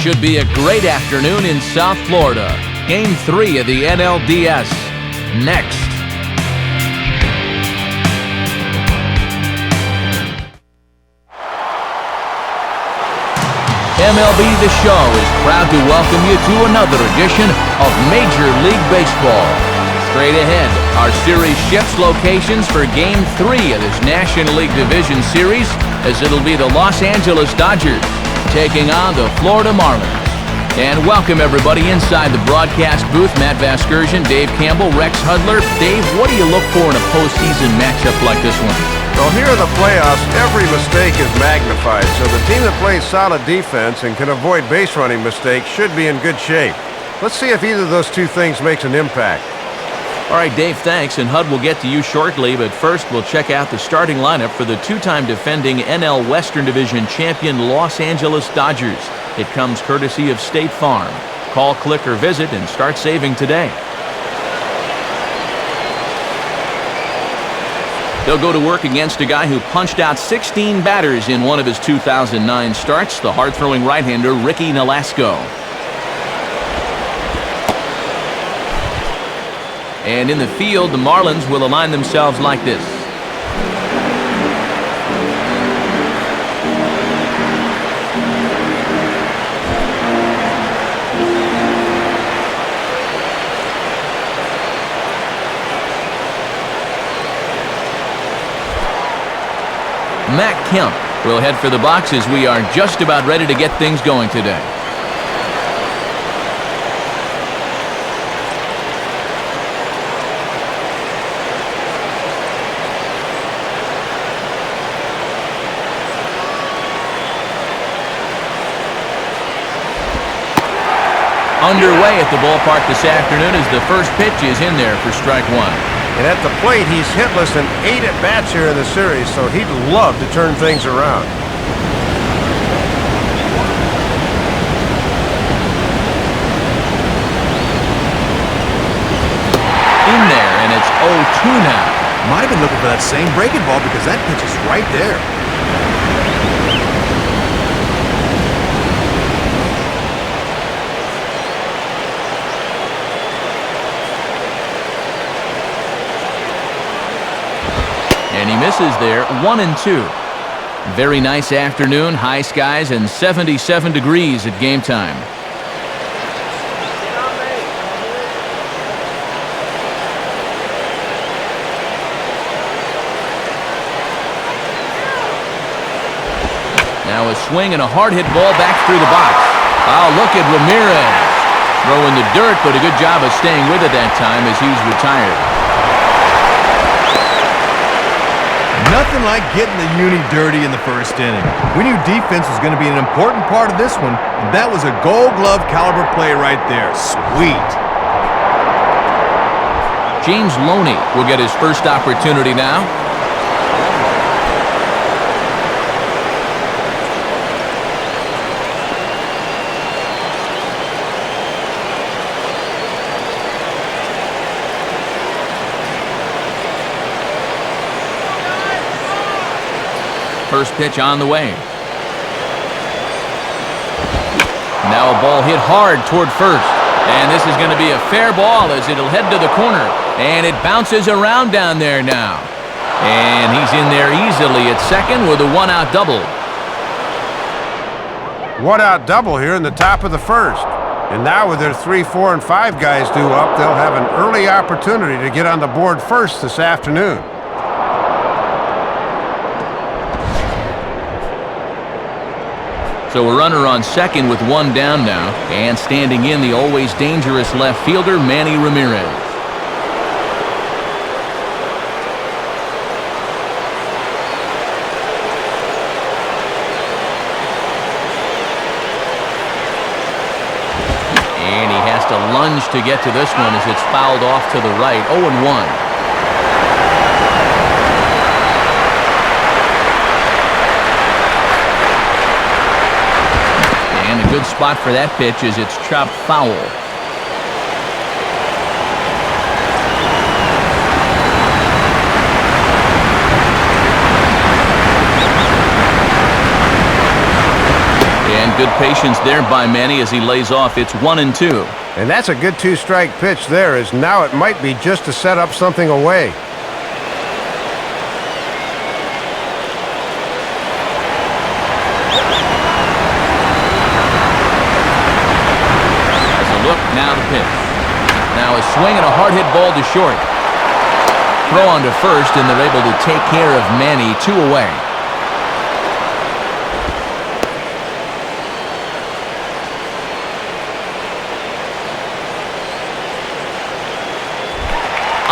should be a great afternoon in South Florida. Game 3 of the NLDS. Next. MLB The Show is proud to welcome you to another edition of Major League Baseball. Straight ahead, our series shifts locations for Game 3 of this National League Division Series, as it'll be the Los Angeles Dodgers taking on the Florida Marlins. And welcome everybody inside the broadcast booth. Matt Vasgersian, Dave Campbell, Rex Hudler. Dave, what do you look for in a postseason matchup like this one? Well, here in the playoffs, every mistake is magnified, so the team that plays solid defense and can avoid base running mistakes should be in good shape. Let's see if either of those two things makes an impact. All right, Dave, thanks, and Hud will get to you shortly, but first we'll check out the starting lineup for the two-time defending NL Western Division champion Los Angeles Dodgers. It comes courtesy of State Farm. Call, click, or visit and start saving today. They'll go to work against a guy who punched out 16 batters in one of his 2009 starts, the hard-throwing right-hander Ricky Nolasco. And in the field, the Marlins will align themselves like this. Matt Kemp will head for the box as we are just about ready to get things going today. Underway at the ballpark this afternoon as the first pitch is in there for strike one. And at the plate, he's hitless in 8 at-bats here in the series, so he'd love to turn things around. In there, and it's 0-2 now. Might have been looking for that same breaking ball because that pitch is right there. And he misses there, 1-2. Very nice afternoon, high skies, and 77 degrees at game time. Now a swing and a hard hit ball back through the box. Oh, look at Ramirez. Throwing the dirt, but a good job of staying with it that time as he's retired. Nothing like getting the uni dirty in the first inning. We knew defense was going to be an important part of this one, and that was a Gold Glove caliber play right there. Sweet. James Loney will get his first opportunity now. First pitch on the way. Now a ball hit hard toward first. And this is going to be a fair ball as it'll head to the corner. And it bounces around down there now. And he's in there easily at second with a one-out double. One-out double here in the top of the first. And now with their 3, 4, and 5 guys due up, they'll have an early opportunity to get on the board first this afternoon. So a runner on second with one down now, and standing in the always dangerous left fielder, Manny Ramirez. And he has to lunge to get to this one as it's fouled off to the right, 0-1. Good spot for that pitch as it's chopped foul. And And good patience there by Manny as he lays off. It's 1-2. And that's a good two-strike pitch there, as now it might be just to set up something away. As a look, now the pitch. Now a swing and a hard hit ball to short. Throw on to first, and they're able to take care of Manny. 2 away.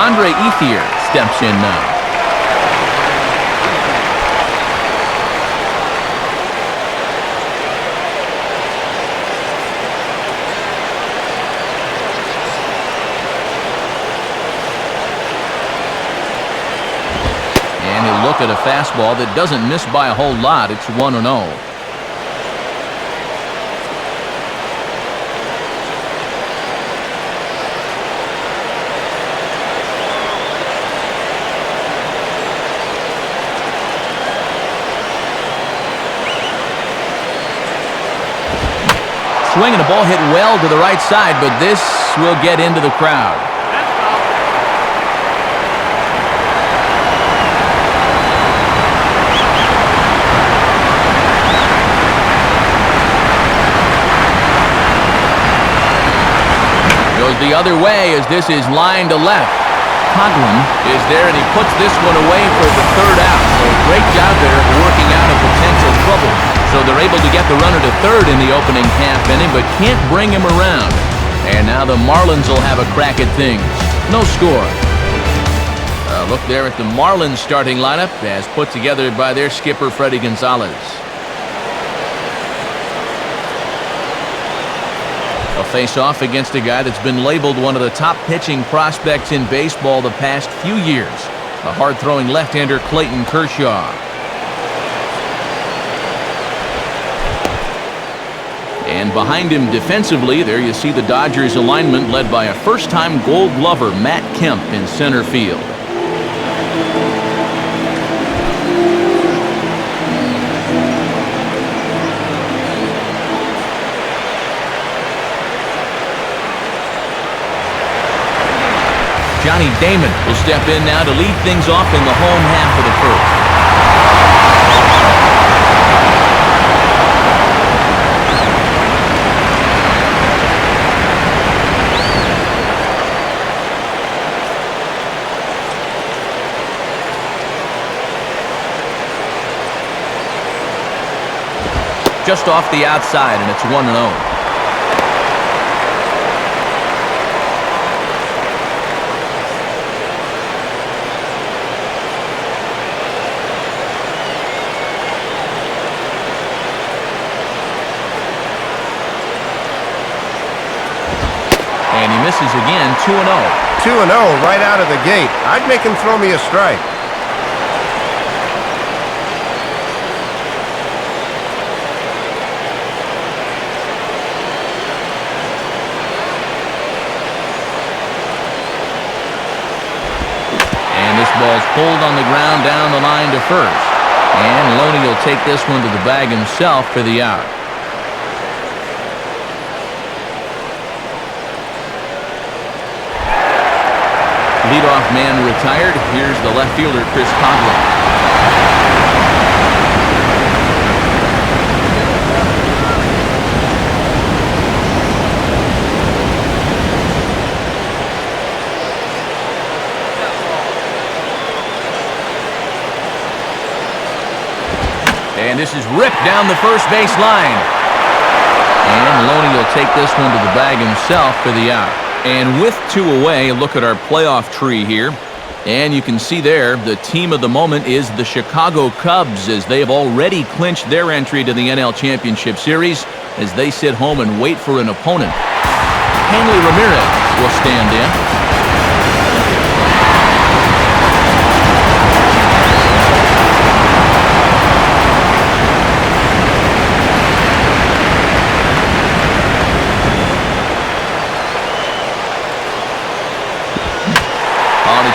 Andre Ethier steps in now. And he'll look at a fastball that doesn't miss by a whole lot. It's 1-0. Swing and a ball hit well to the right side, but this will get into the crowd. Goes the other way as this is lined to left. Coughlin is there, and he puts this one away for the 3rd out. So great job there of working out a potential trouble. So they're able to get the runner to 3rd in the opening half inning, but can't bring him around. And now the Marlins will have a crack at things. No score. Look there at the Marlins starting lineup as put together by their skipper, Freddie Gonzalez. A face-off against a guy that's been labeled one of the top pitching prospects in baseball the past few years. The hard-throwing left-hander Clayton Kershaw. And behind him defensively, there you see the Dodgers alignment led by a first-time Gold Glover, Matt Kemp, in center field. Johnny Damon will step in now to lead things off in the home half of the first. Just off the outside, and it's 1-0. And he misses again, 2-0. 2-0 right out of the gate. I'd make him throw me a strike. Ball's pulled on the ground down the line to first. And Loney will take this one to the bag himself for the out. Leadoff man retired. Here's the left fielder, Chris Coughlin. And this is ripped down the first base line. And Loney will take this one to the bag himself for the out. And with 2 away, look at our playoff tree here. And you can see there, the team of the moment is the Chicago Cubs, as they have already clinched their entry to the NL Championship Series as they sit home and wait for an opponent. Hanley Ramirez will stand in.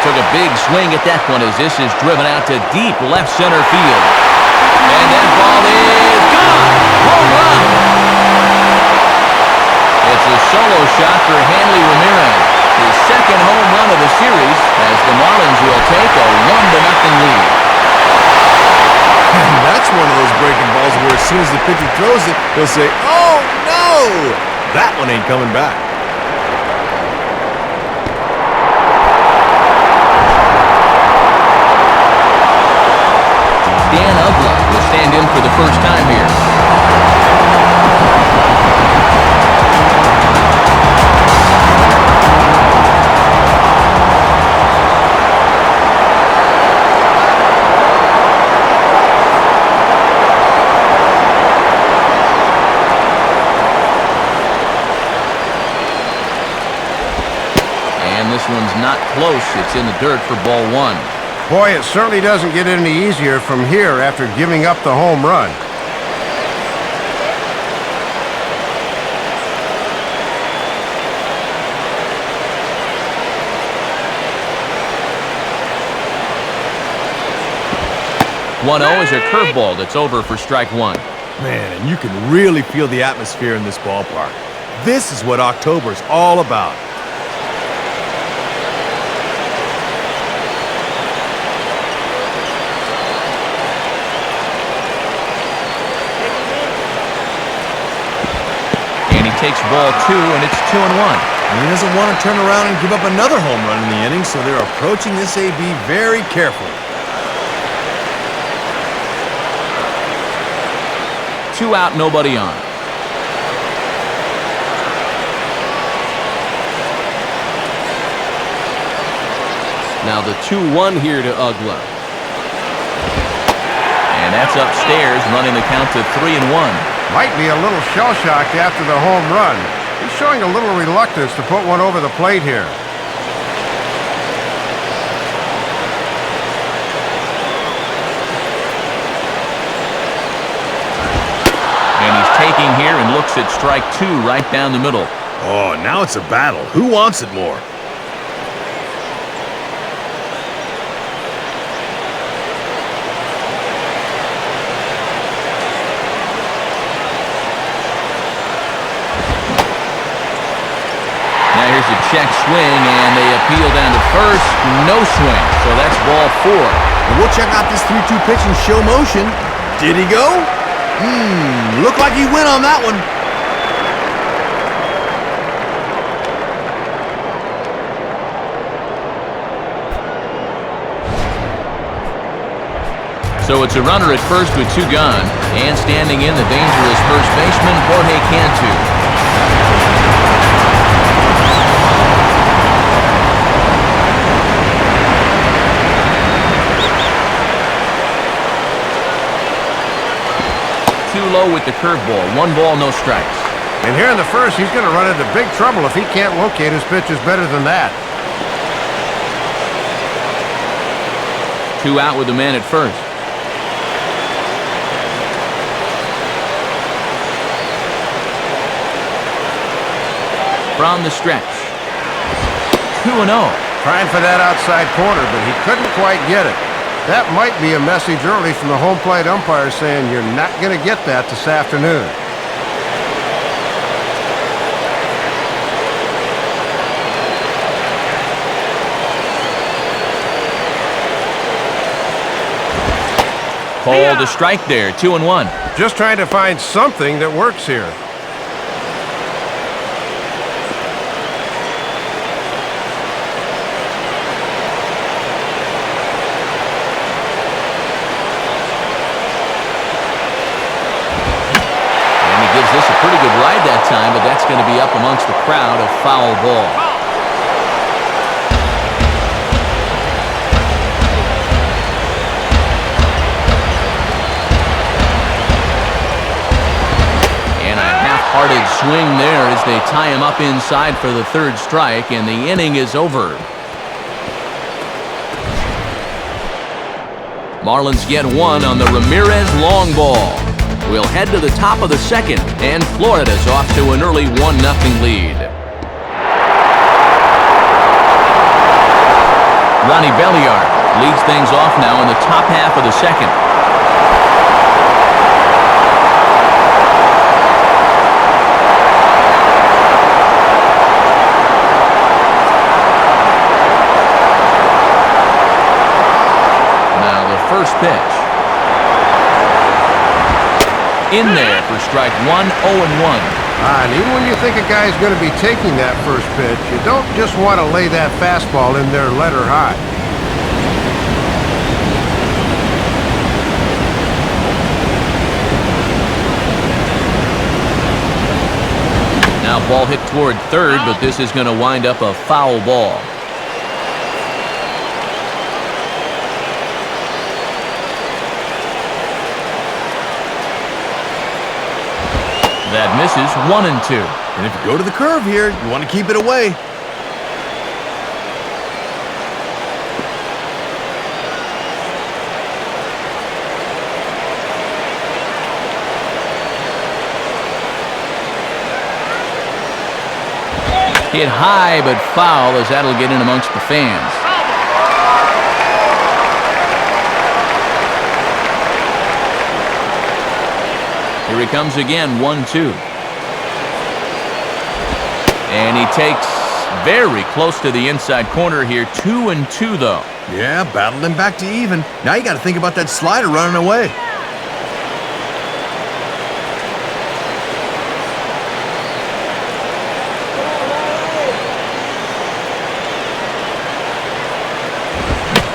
Took a big swing at that one as this is driven out to deep left center field. And that ball is gone. Home run. series as the Marlins will take a 1-0 lead. And that's one of those breaking balls where as soon as the pitcher throws it, he'll say, "Oh, no! That one ain't coming back." Dan Ugla will stand in for the first time here. And this one's not close. It's in the dirt for ball one. Boy, it certainly doesn't get any easier from here after giving up the home run. One 0 is a curveball that's over for strike one. Man, and you can really feel the atmosphere in this ballpark. This is what October's all about. Takes ball two, and it's 2-1. And he doesn't want to turn around and give up another home run in the inning, so they're approaching this AB very carefully. 2 out, nobody on. Now the 2-1 here to Ugla. And that's upstairs, running the count to 3-1. Might be a little shell-shocked after the home run. He's showing a little reluctance to put one over the plate here. And he's taking here and looks at strike two right down the middle. Oh, now it's a battle. Who wants it more? Here's a check swing, and they appeal down to first. No swing, so that's ball four. And we'll check out this 3-2 pitch in show motion. Did he go? Looked like he went on that one. So it's a runner at first with two gone, and standing in the dangerous first baseman, Jorge Cantu. Too low with the curveball. 1 ball, no strikes. And here in the first, he's going to run into big trouble if he can't locate his pitches better than that. 2 out with the man at first. From the stretch. 2-0. Trying for that outside corner, but he couldn't quite get it. That might be a message early from the home plate umpire saying you're not going to get that this afternoon. Called a strike there, 2-1. Just trying to find something that works here. This a pretty good ride that time, but that's going to be up amongst the crowd, a foul ball. And a half-hearted swing there as they tie him up inside for the third strike, and the inning is over. Marlins get one on the Ramirez long ball. We'll head to the top of the second, and Florida's off to an early 1-0 lead. Ronnie Belliard leads things off now in the top half of the second. pitch. In there for strike one, 0-1. And even when you think a guy's going to be taking that first pitch, you don't just want to lay that fastball in there letter high. Now ball hit toward third, but this is going to wind up a foul ball. That misses, 1-2. And if you go to the curve here, you want to keep it away. Hit high, but foul, as that'll get in amongst the fans. Here he comes again, 1-2. And he takes very close to the inside corner here, 2-2 though. Yeah, battled him back to even. Now you got to think about that slider running away.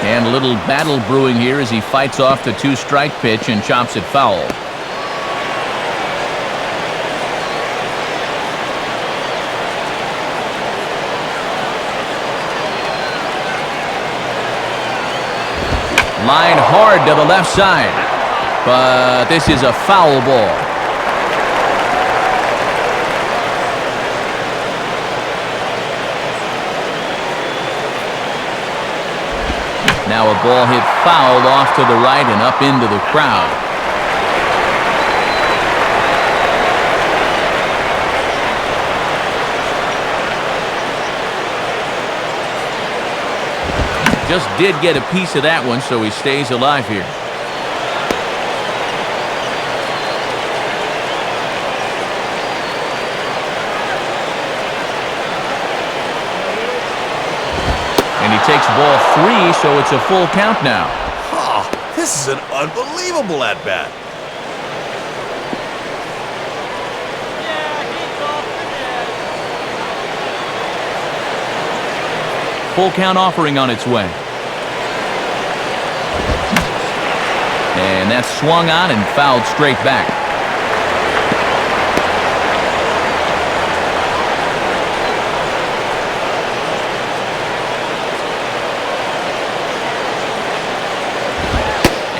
And a little battle brewing here as he fights off the two-strike pitch and chops it foul. Line hard to the left side, but this is a foul ball. Now a ball hit foul off to the right and up into the crowd. Just did get a piece of that one, so he stays alive here. And he takes ball 3, so it's a full count now. Oh, this is an unbelievable at-bat. Full count offering on its way. And that's swung on and fouled straight back.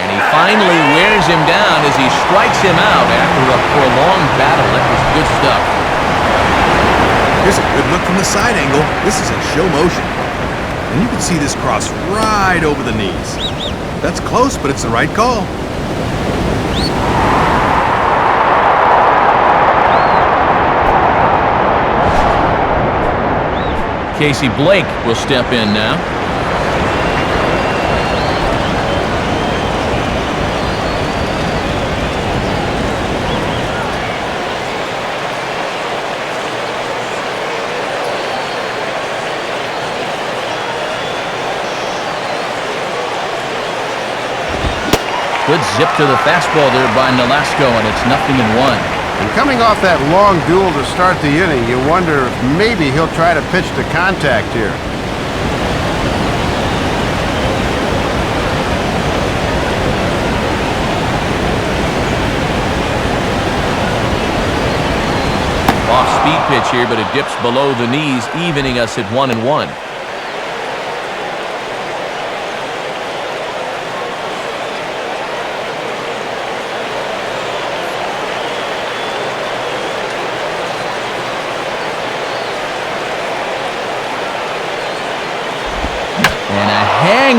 And he finally wears him down as he strikes him out after a prolonged battle. That was good stuff. Here's a good look from the side angle. This is in show motion. And you can see this cross right over the knees. That's close, but it's the right call. Casey Blake will step in now. Good zip to the fastball there by Nolasco, and it's 0-1. And coming off that long duel to start the inning, you wonder if maybe he'll try to pitch to contact here. Off-speed pitch here, but it dips below the knees, evening us at 1-1.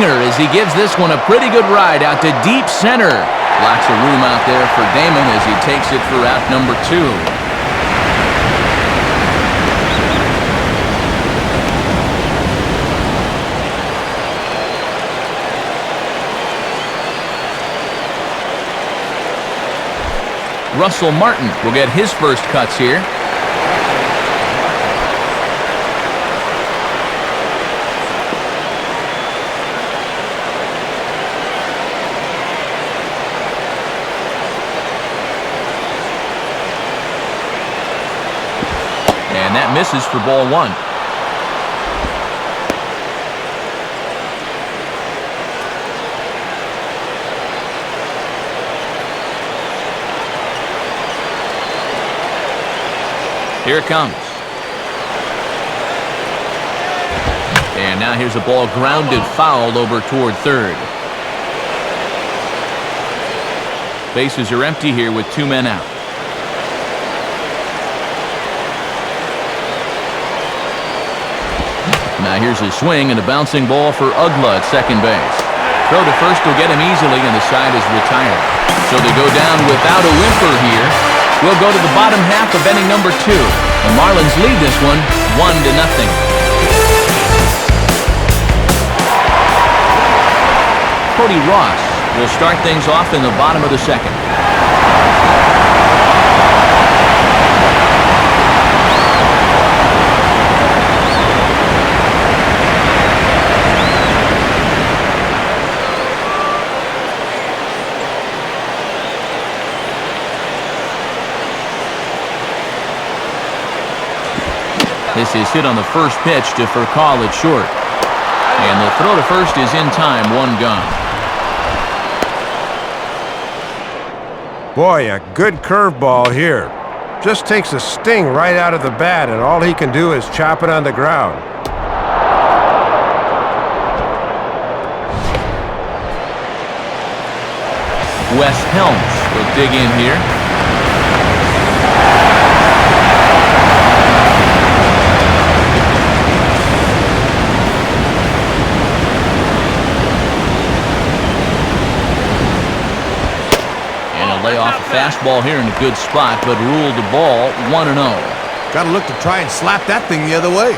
As he gives this one a pretty good ride out to deep center. Lots of room out there for Damon as he takes it for out number 2. Russell Martin will get his first cuts here. And that misses for ball one. Here it comes. And now here's a ball grounded foul over toward third. Bases are empty here with 2 men out. Now here's a swing and a bouncing ball for Ugla at second base. Throw to first will get him easily, and the side is retired. So they go down without a whimper here. We'll go to the bottom half of inning number 2. The Marlins lead this one 1-0. Cody Ross will start things off in the bottom of the second. This is hit on the first pitch to Furcal at short. And the throw to first is in time, 1 gone. Boy, a good curveball here. Just takes the sting right out of the bat, and all he can do is chop it on the ground. Wes Helms will dig in here. Lay off a fastball here in a good spot, but ruled the ball 1-0. Got to look to try and slap that thing the other way.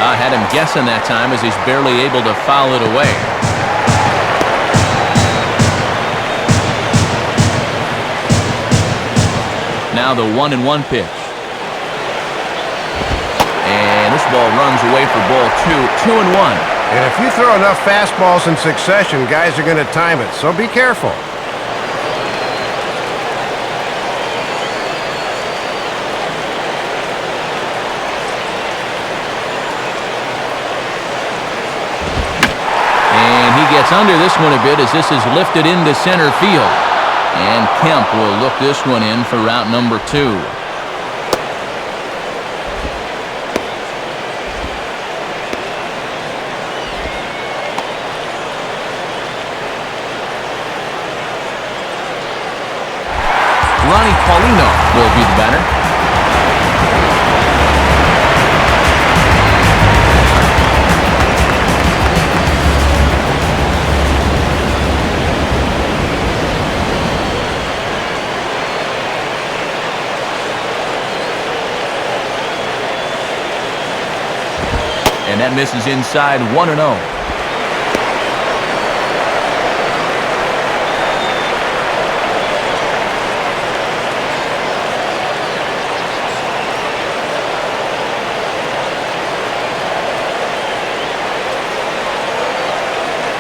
I had him guessing that time as he's barely able to foul it away. Now the 1-1 pitch. And this ball runs away for ball 2. 2-1. And if you throw enough fastballs in succession, guys are going to time it, so be careful. And he gets under this one a bit as this is lifted into center field. And Kemp will look this one in for route number 2. Ronnie Paulino will be the batter. And that misses inside, 1-0.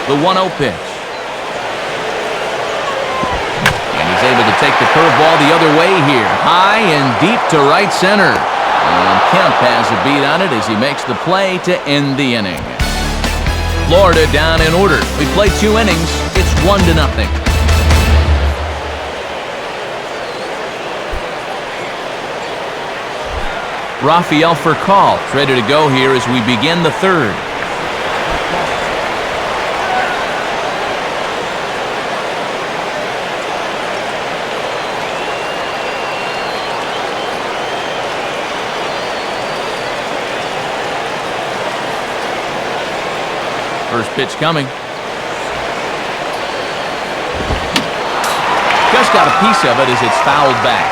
The 1-0 pitch. And he's able to take the curveball the other way here. High and deep to right center. And Kemp has a beat on it as he makes the play to end the inning. Florida down in order. We played 2 innings. It's 1-0. Rafael Furcal ready to go here as we begin the third. First pitch coming. Just got a piece of it as it's fouled back.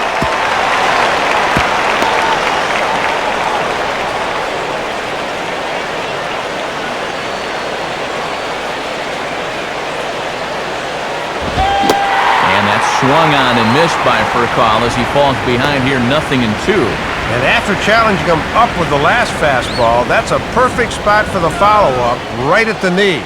And that's swung on and missed by Furcal as he falls behind here 0-2. And after challenging him up with the last fastball, that's a perfect spot for the follow-up, right at the knees.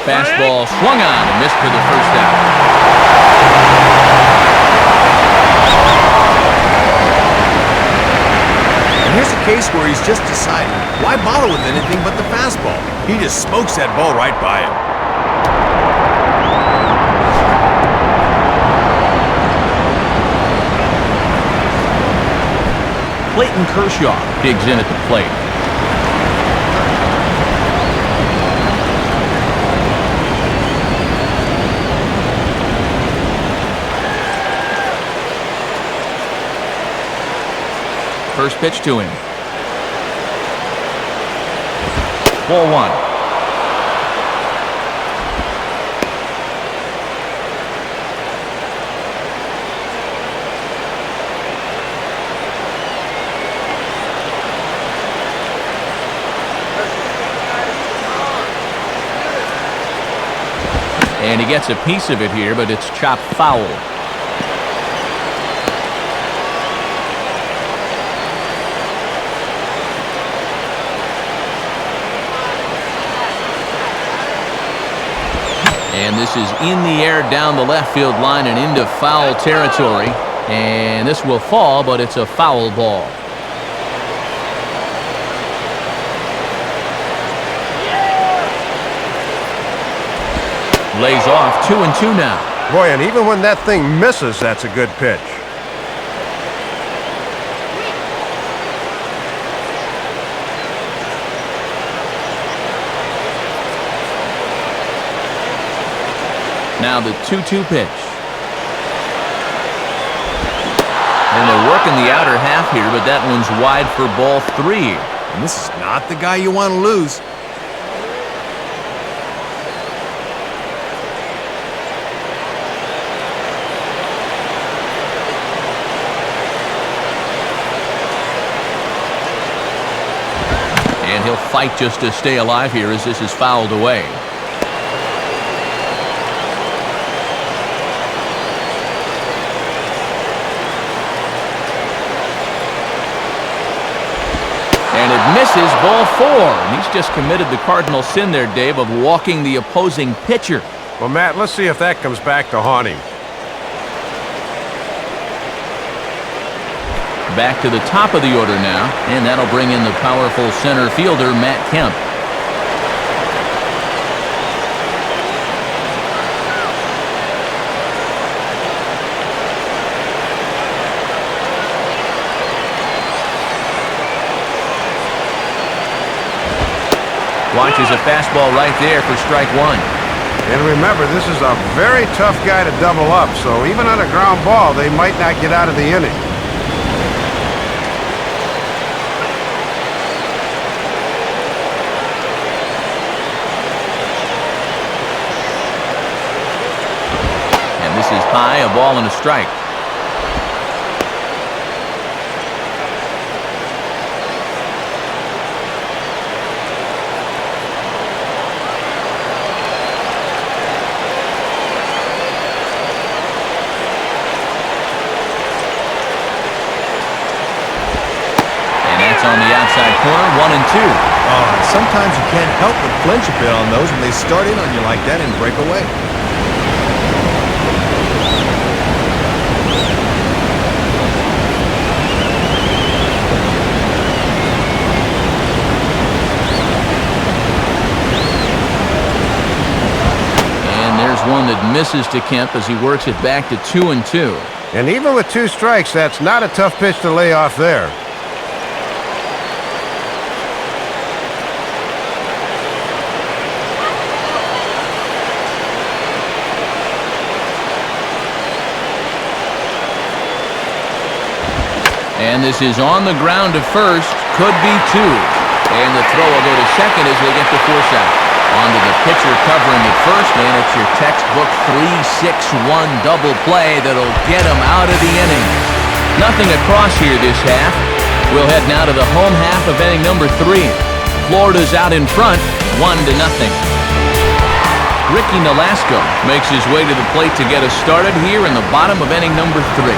Fastball swung on and missed for the first out. And here's a case where he's just deciding, why bother with anything but the fastball? He just smokes that ball right by him. Clayton Kershaw digs in at the plate. First pitch to him. Ball one. And he gets a piece of it here, but it's chopped foul. And this is in the air down the left field line and into foul territory. And this will fall, but it's a foul ball. Lays off 2-2 now. Boy, and even when that thing misses, that's a good pitch. Now the 2-2 pitch. And they're working the outer half here, but that one's wide for ball 3. And this is not the guy you want to lose. And he'll fight just to stay alive here as this is fouled away. And it misses, ball 4. And he's just committed the cardinal sin there, Dave, of walking the opposing pitcher. Well, Matt, let's see if that comes back to haunt him. Back to the top of the order now, and that'll bring in the powerful center fielder, Matt Kemp. Watches a fastball right there for strike 1. And remember, this is a very tough guy to double up, so even on a ground ball, they might not get out of the inning. This is high, a ball and a strike. And that's on the outside corner, 1-2. Sometimes you can't help but flinch a bit on those when they start in on you like that and break away. One that misses to Kemp as he works it back to 2-2. And even with 2 strikes, that's not a tough pitch to lay off there. And this is on the ground to first, could be 2. And the throw will go to second as they get the force out. Onto the pitcher covering at first, and it's your textbook 3-6-1 double play that'll get him out of the inning. Nothing across here this half. We'll head now to the home half of inning number 3. Florida's out in front, 1-0. Ricky Nolasco makes his way to the plate to get us started here in the bottom of inning number 3.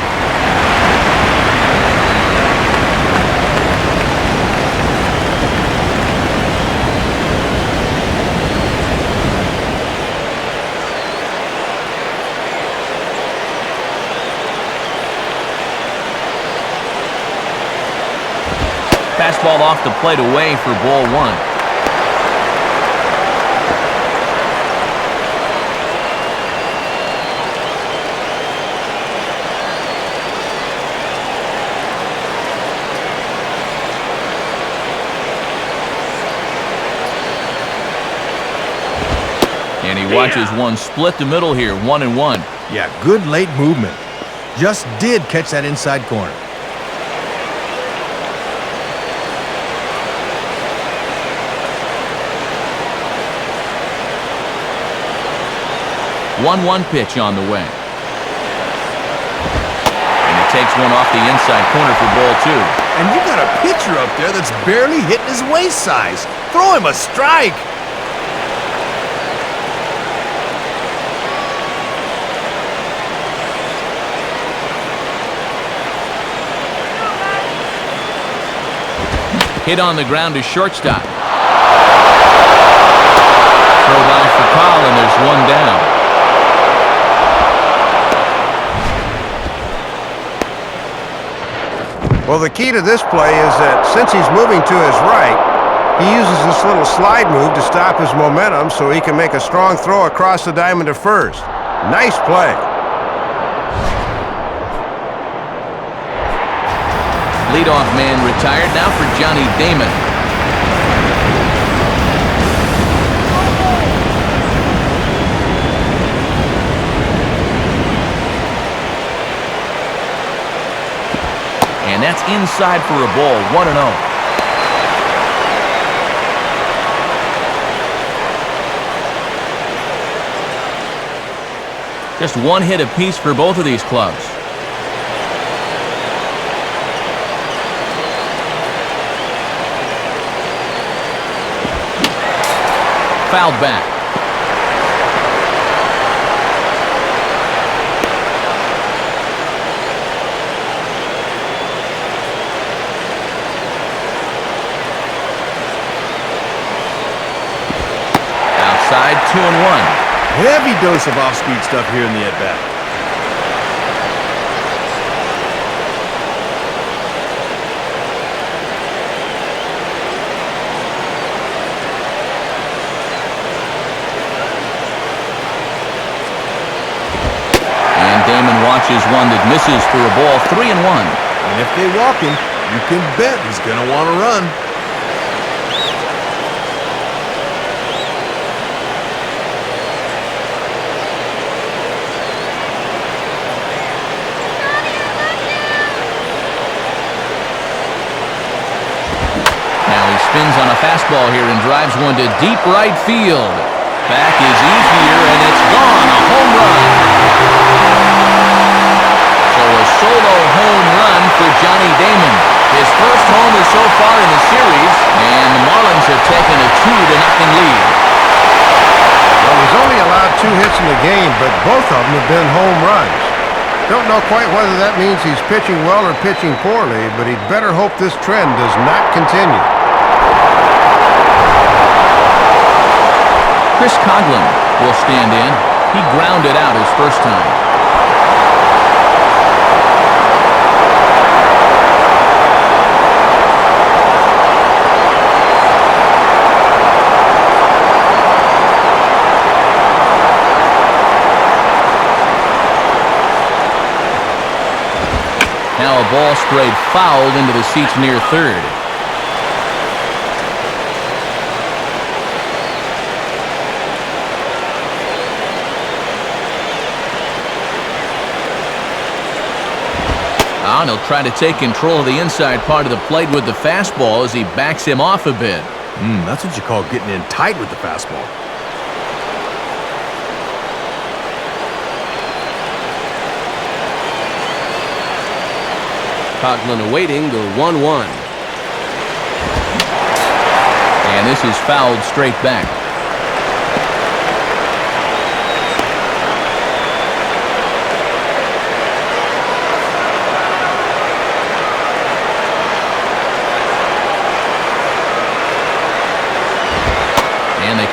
Fastball off the plate away for ball 1. And he watches one split the middle here, 1-1. Yeah, good late movement. Just did catch that inside corner. 1-1 pitch on the way. And he takes one off the inside corner for ball 2. And you got a pitcher up there that's barely hitting his waist size. Throw him a strike. Hit on the ground to shortstop. Throw by for Call, and there's one down. Well, the key to this play is that since he's moving to his right, he uses this little slide move to stop his momentum so he can make a strong throw across the diamond to first. Nice play. Leadoff man retired now for Johnny Damon. And that's inside for a ball, 1-0. Just one hit apiece for both of these clubs. Fouled back. Outside, 2-1. Heavy dose of off-speed stuff here in the at-bat. Watches one that misses for a ball, 3-1. And if they walk him, you can bet he's going to want to run. Now he spins on a fastball here and drives one to deep right field. Back is easier, and it's gone. A home run. A solo home run for Johnny Damon. His first homer so far in the series, and the Marlins have taken a 2-0 lead. Well, he's only allowed 2 hits in the game, but both of them have been home runs. Don't know quite whether that means he's pitching well or pitching poorly, but he'd better hope this trend does not continue. Chris Coughlin will stand in. He grounded out his first time. Now a ball sprayed fouled into the seats near third. And he'll try to take control of the inside part of the plate with the fastball as he backs him off a bit. That's what you call getting in tight with the fastball. Coughlin awaiting the 1-1. And this is fouled straight back.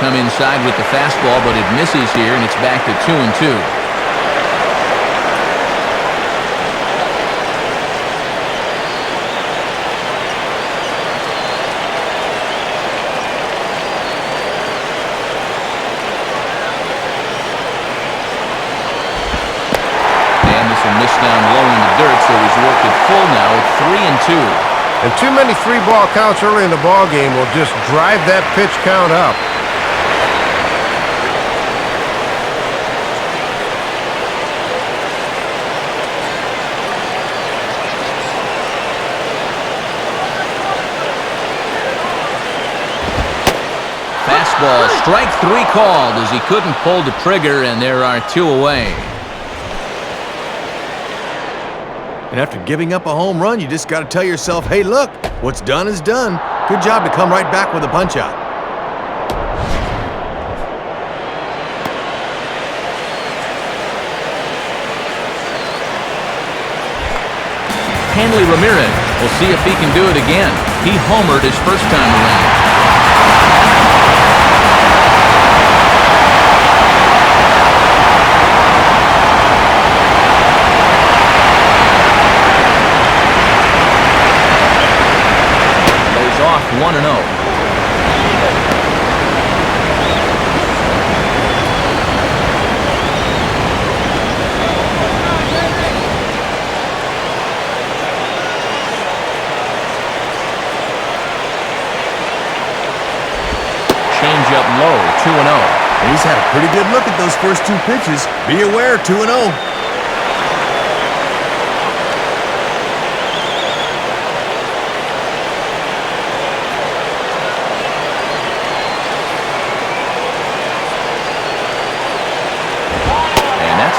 come inside with the fastball, but it misses here, and it's back to 2-2. Missed down low in the dirt, so he's worked it full now at 3-2. And too many 3-ball counts early in the ball game will just drive that pitch count up. Fastball, strike 3 called as he couldn't pull the trigger, and there are 2 away. And after giving up a home run, you just got to tell yourself, hey, look, what's done is done. Good job to come right back with a punch-out. Hanley Ramirez will see if he can do it again. He homered his first time around. Off 1-0. Change up low, 2-0. And he's had a pretty good look at those first 2 pitches. Be aware, 2-0.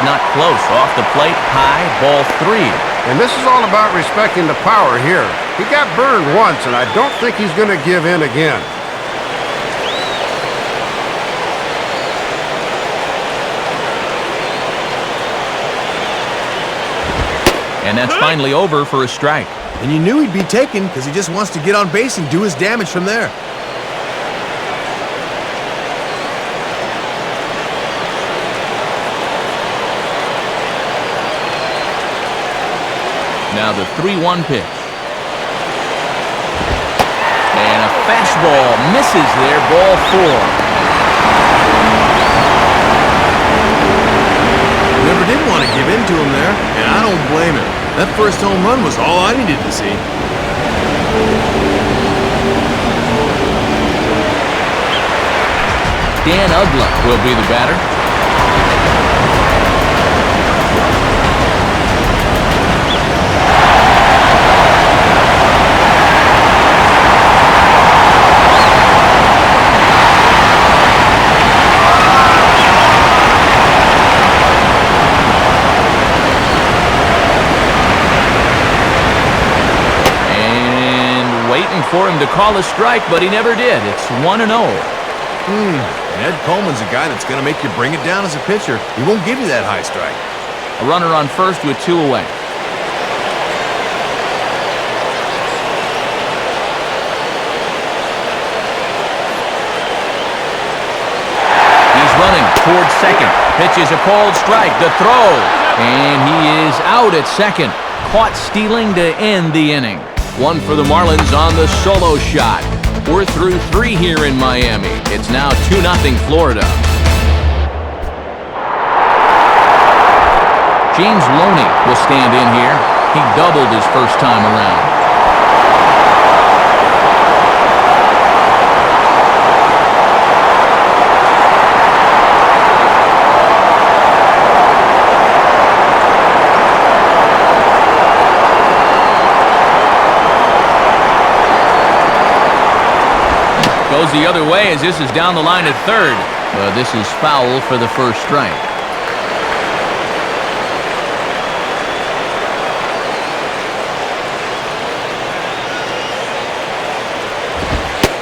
Not close. Off the plate, high, ball 3. And this is all about respecting the power here. He got burned once, and I don't think he's going to give in again. And that's finally over for a strike. And you knew he'd be taken because he just wants to get on base and do his damage from there. Now the 3-1 pitch. And a fastball misses there, ball 4. Never did want to give in to him there, and I don't blame him. That first home run was all I needed to see. Dan Ugla will be the batter. For him to call a strike, but he never did. It's 1-0. Ed Coleman's a guy that's going to make you bring it down as a pitcher. He won't give you that high strike. A runner on first with 2 away. He's running towards second. Pitches a called strike. The throw. And he is out at second. Caught stealing to end the inning. 1 for the Marlins on the solo shot. We're through 3 here in Miami. It's now 2-0 Florida. James Loney will stand in here. He doubled his first time around. Goes the other way as this is down the line at third. This is foul for the first strike.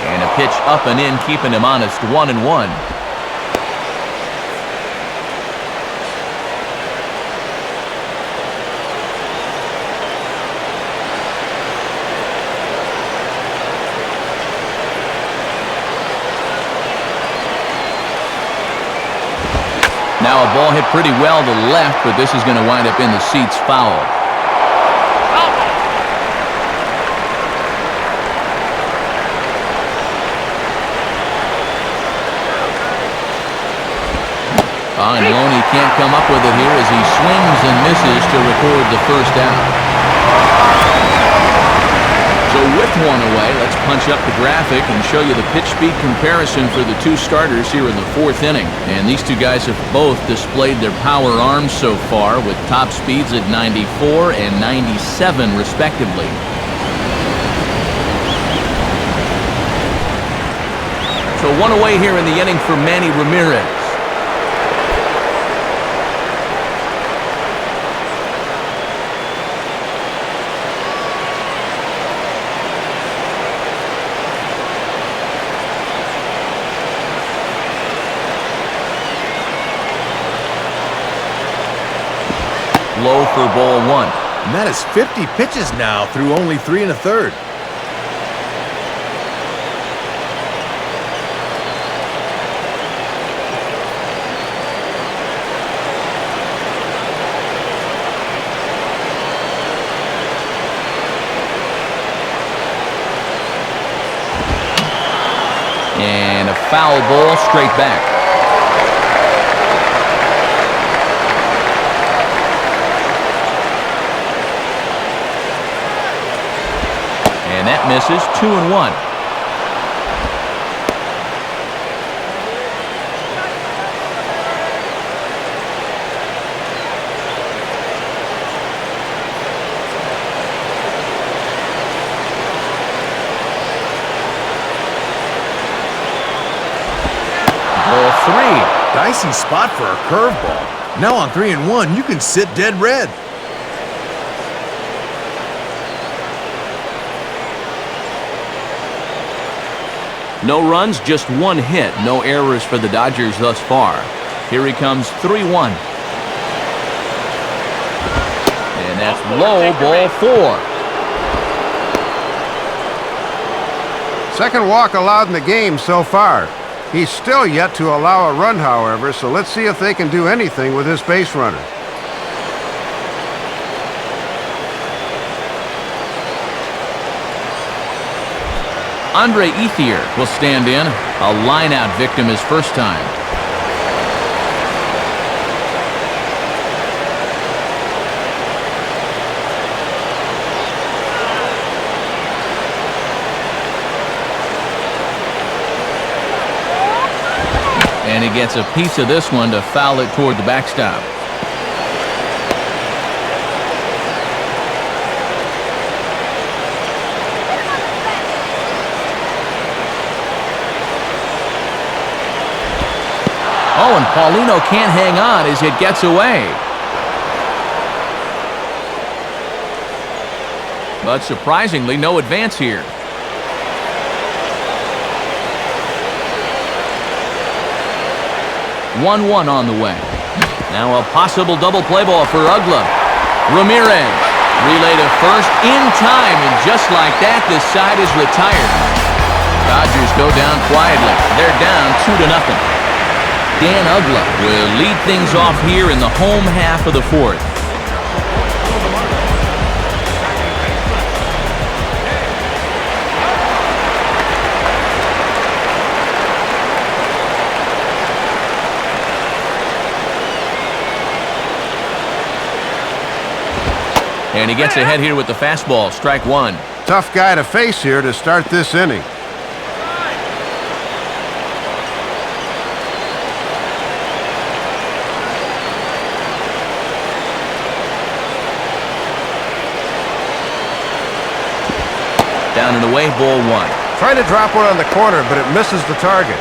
And a pitch up and in, keeping him honest, 1-1. Now a ball hit pretty well to the left, but this is going to wind up in the seats foul. And Loney can't come up with it here as he swings and misses to record the first out. So with one away, let's punch up the graphic and show you the pitch speed comparison for the two starters here in the fourth inning. And these two guys have both displayed their power arms so far with top speeds at 94 and 97 respectively. So one away here in the inning for Manny Ramirez. Low for ball one. And that is 50 pitches now through only 3 1/3. And a foul ball straight back. And that misses. 2-1. Ball three. Dicey spot for a curveball. Now on 3-1, you can sit dead red. No runs, just one hit. No errors for the Dodgers thus far. Here he comes, 3-1. And that's low, ball four. Second walk allowed in the game so far. He's still yet to allow a run, however, so let's see if they can do anything with this base runner. Andre Ethier will stand in. A line-out victim his first time. And he gets a piece of this one to foul it toward the backstop. Oh, and Paulino can't hang on as it gets away. But surprisingly, no advance here. One on the way. Now a possible double play ball for Ugla. Ramirez relay to first in time, and just like that, this side is retired. Dodgers go down quietly. They're down 2-0. Dan Ugla will lead things off here in the home half of the fourth. And he gets ahead here with the fastball, strike one. Tough guy to face here to start this inning. Down and away, ball one. Trying to drop one on the corner, but it misses the target.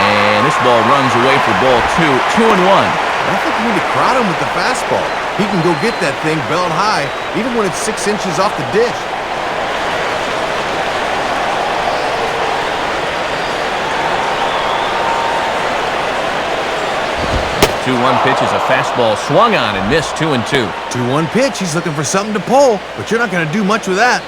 And this ball runs away for ball two. 2-1. I think you need to crowd him with the fastball. He can go get that thing belt high, even when it's 6 inches off the dish. 2-1 pitch is a fastball swung on and missed. 2-2. 2-1 pitch. He's looking for something to pull, but you're not going to do much with that.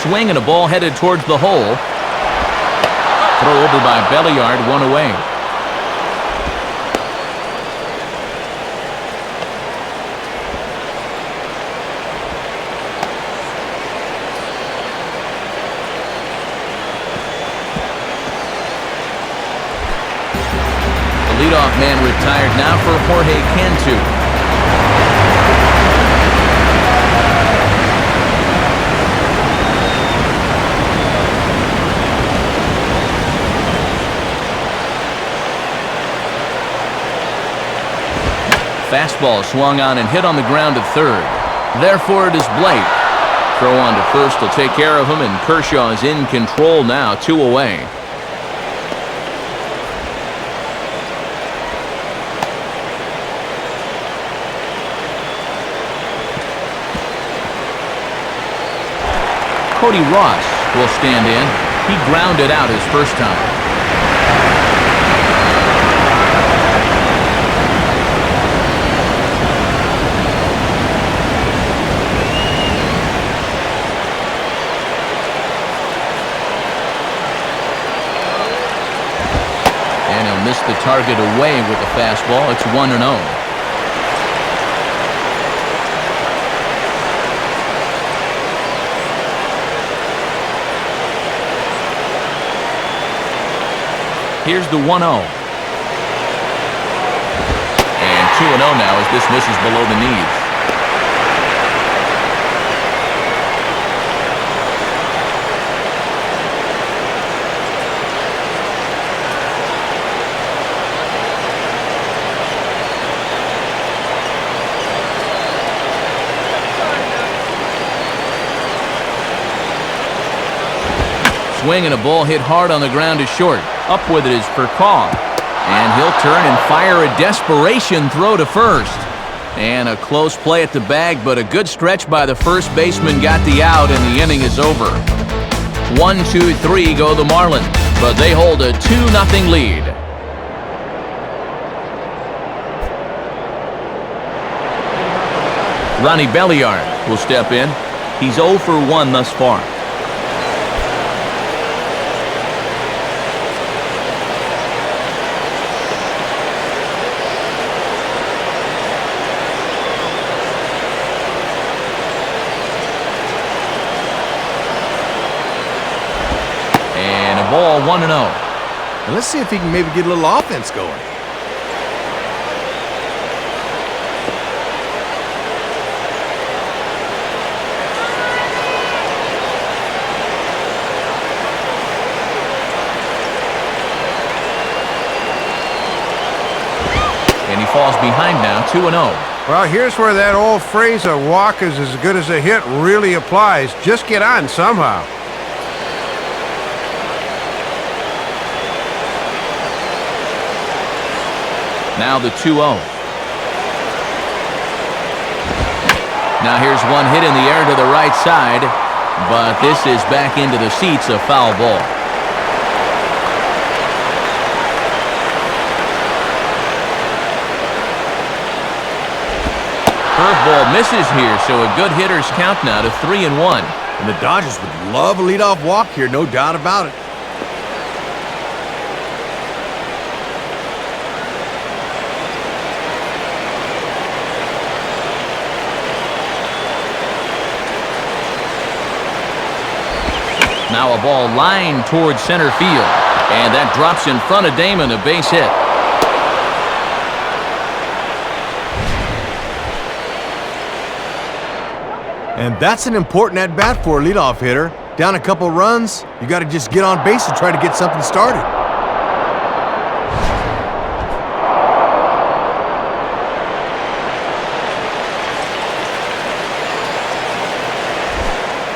Swing and a ball headed towards the hole. Throw over by Belliard, 1 away. The leadoff man retired now for Jorge Cantu. Fastball swung on and hit on the ground to third. Therefore, it is Blake. Throw on to first will take care of him, and Kershaw is in control now, 2 away. Cody Ross will stand in. He grounded out his first time. Missed the target away with the fastball. It's 1-0. Here's the 1-0. And 2-0 now as this misses below the knees. Swing and a ball hit hard on the ground to short. Up with it is Furcaw. And he'll turn and fire a desperation throw to first. And a close play at the bag, but a good stretch by the first baseman got the out, and the inning is over. 1-2-3 go the Marlins, but they hold a 2-0 lead. Ronnie Belliard will step in. He's 0 for 1 thus far. Ball 1-0. And let's see if he can maybe get a little offense going. And he falls behind now, 2-0. Well, here's where that old phrase, a walk is as good as a hit, really applies. Just get on somehow. Now the 2-0. Now here's one hit in the air to the right side, but this is back into the seats, a foul ball. Curveball misses here, so a good hitter's count now to 3-1. And the Dodgers would love a leadoff walk here, no doubt about it. Now a ball lined towards center field, and that drops in front of Damon, a base hit. And that's an important at-bat for a leadoff hitter. Down a couple runs, you got to just get on base and try to get something started.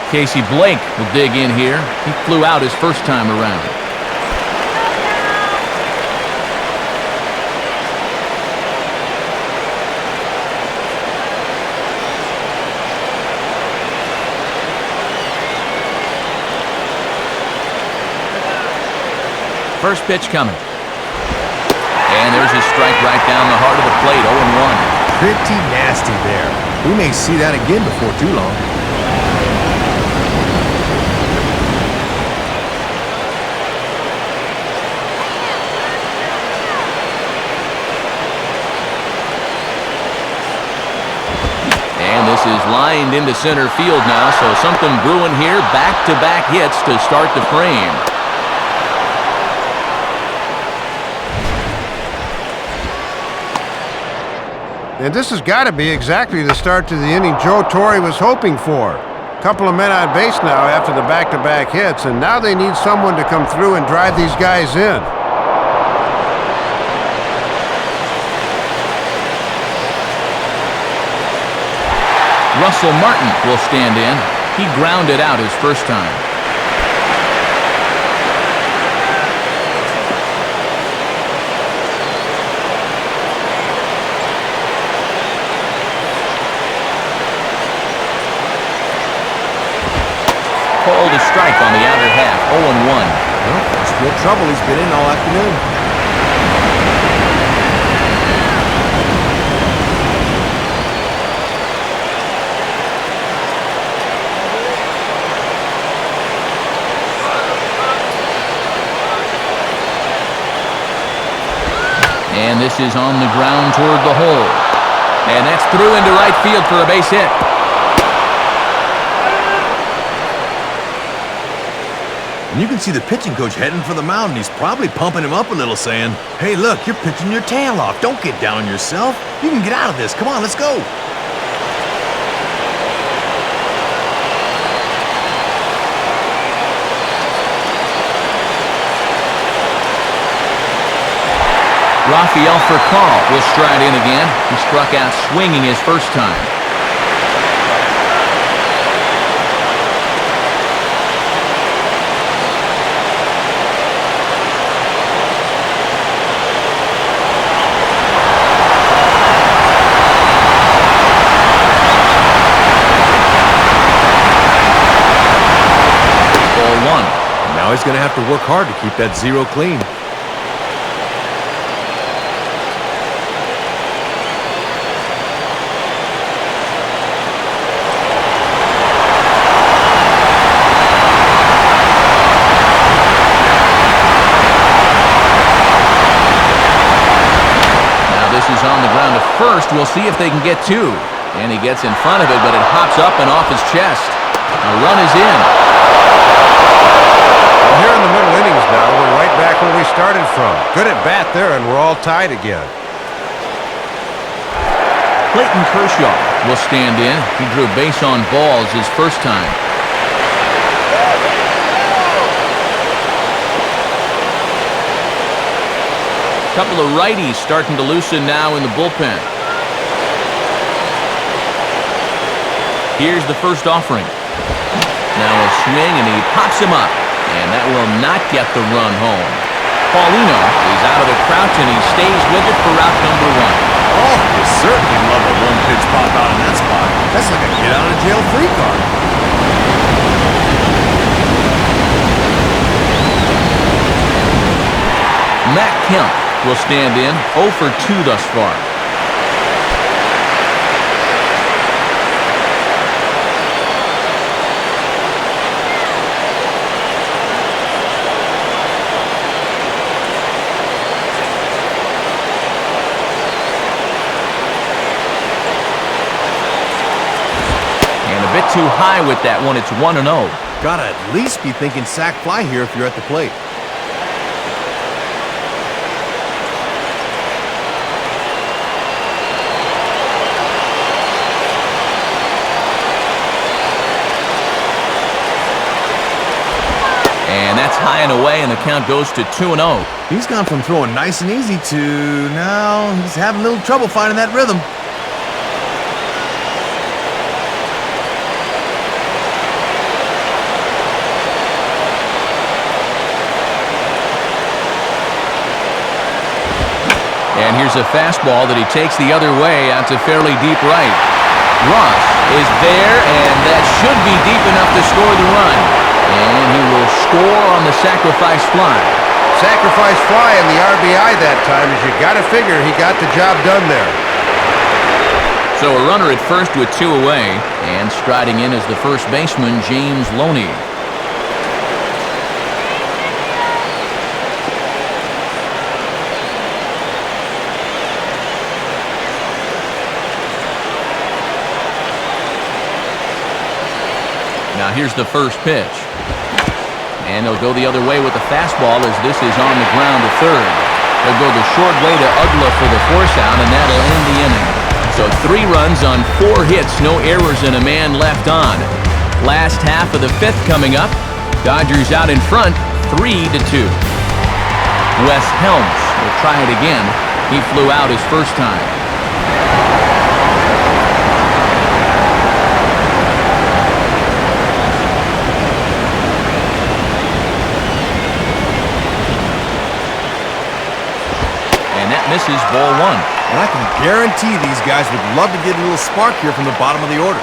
Casey Blake will dig in here. He flew out his first time around. First pitch coming. And there's a strike right down the heart of the plate, 0-1. Pretty nasty there. We may see that again before too long. And this is lined into center field now, so something brewing here. Back-to-back hits to start the frame. And this has got to be exactly the start to the inning Joe Torre was hoping for. A couple of men on base now after the back-to-back hits, and now they need someone to come through and drive these guys in. Russell Martin will stand in. He grounded out his first time. Called a strike on the outer half, 0-1. Well, that's real trouble he's been in all afternoon. And this is on the ground toward the hole. And that's through into right field for a base hit. And you can see the pitching coach heading for the mound, and he's probably pumping him up a little, saying, "Hey, look, you're pitching your tail off. Don't get down on yourself. You can get out of this. Come on, let's go." Rafael Furcal will stride in again. He struck out swinging his first time. Now he's going to have to work hard to keep that zero clean. Now this is on the ground to first. We'll see if they can get two. And he gets in front of it, but it hops up and off his chest. A run is in. Here in the middle innings now, we're right back where we started from. Good at bat there, and we're all tied again. Clayton Kershaw will stand in. He drew base on balls his first time. Couple of righties starting to loosen now in the bullpen. Here's the first offering. Now a swing, and he pops him up. And that will not get the run home. Paulino is out of the crouch, and he stays with it for route number one. Oh, you certainly love a one-pitch pop out in that spot. That's like a get-out-of-jail-free card. Matt Kemp will stand in, 0 for 2 thus far. Bit too high with that one. It's 1-0. Gotta at least be thinking sac fly here if you're at the plate. And that's high and away, and the count goes to 2-0. He's gone from throwing nice and easy to now he's having a little trouble finding that rhythm. And here's a fastball that he takes the other way out to fairly deep right. Ross is there, and that should be deep enough to score the run. And he will score on the sacrifice fly. sacrifice fly in the RBI that time, as you got to figure he got the job done there. So a runner at first with 2 away, and striding in as the first baseman, James Loney. Now here's the first pitch. And he'll go the other way with the fastball as this is on the ground to third. He'll go the short way to Ugla for the force out, and that'll end the inning. So 3 runs on 4 hits, no errors, and a man left on. Last half of the 5th coming up. Dodgers out in front, 3-2. Wes Helms will try it again. He flew out his first time. Misses, ball 1. And I can guarantee these guys would love to get a little spark here from the bottom of the order.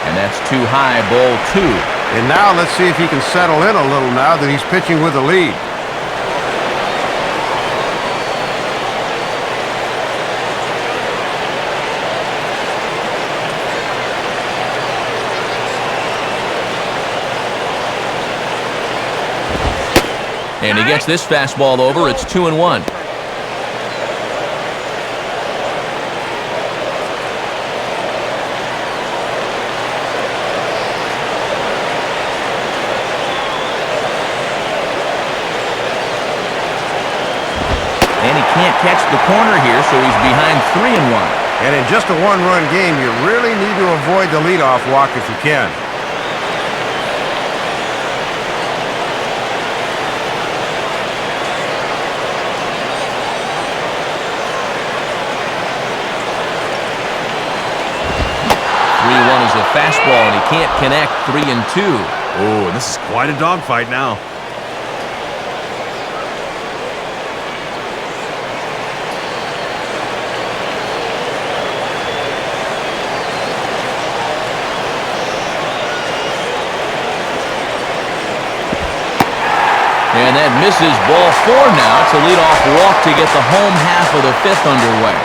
And that's too high, ball 2. And now let's see if he can settle in a little now that he's pitching with a lead. And he gets this fastball over. It's 2-1. And he can't catch the corner here, so he's behind 3-1. And in just a 1-run game, you really need to avoid the leadoff walk if you can. Is a fastball, and he can't connect. 3-2. Oh, this is quite a dogfight now. And that misses, ball 4 now. It's a leadoff walk to get the home half of the 5th underway.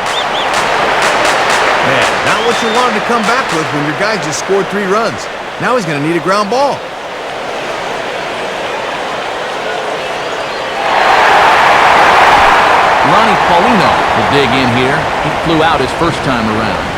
Man, not what you wanted to come back with when your guy just scored 3 runs. Now he's going to need a ground ball. Ronnie Paulino will dig in here. He flew out his first time around.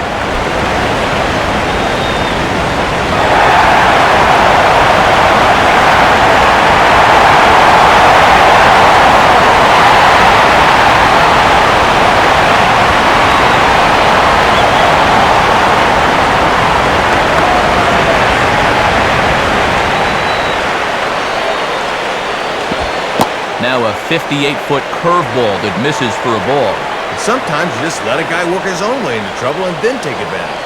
Now a 58-foot curveball that misses for a ball. Sometimes you just let a guy work his own way into trouble and then take advantage.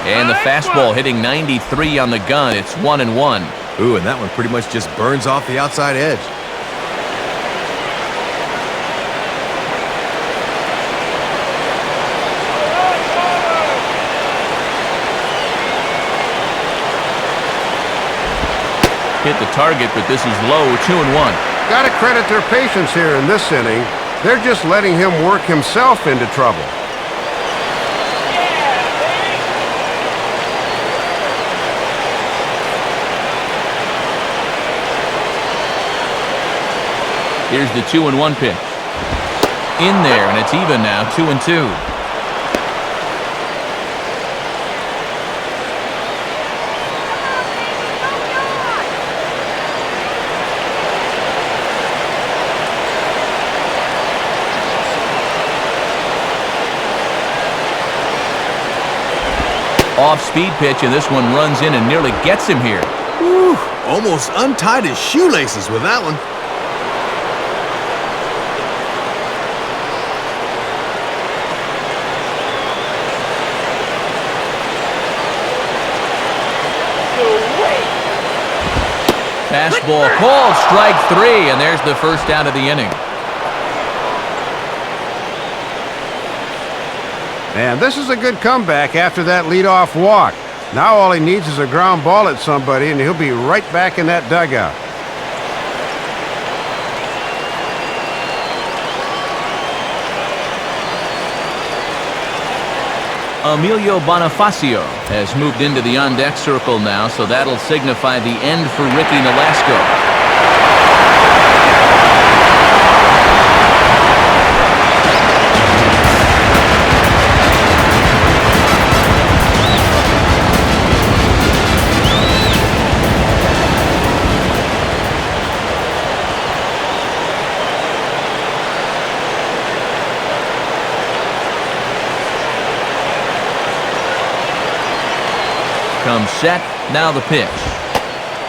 And the fastball hitting 93 on the gun. It's 1-1. Ooh, and that one pretty much just burns off the outside edge. Hit the target, but this is low. 2-1. Got to credit their patience here in this inning. They're just letting him work himself into trouble. Here's the 2-1 pitch. In there, and it's even now, 2-2. Off-speed pitch, and this one runs in and nearly gets him here. Whew, almost untied his shoelaces with that one. Fastball called, strike 3, and there's the first out of the inning. And this is a good comeback after that leadoff walk. Now all he needs is a ground ball at somebody, and he'll be right back in that dugout. Emilio Bonifacio has moved into the on-deck circle now, so that'll signify the end for Ricky Nolasco. Comes set, now the pitch.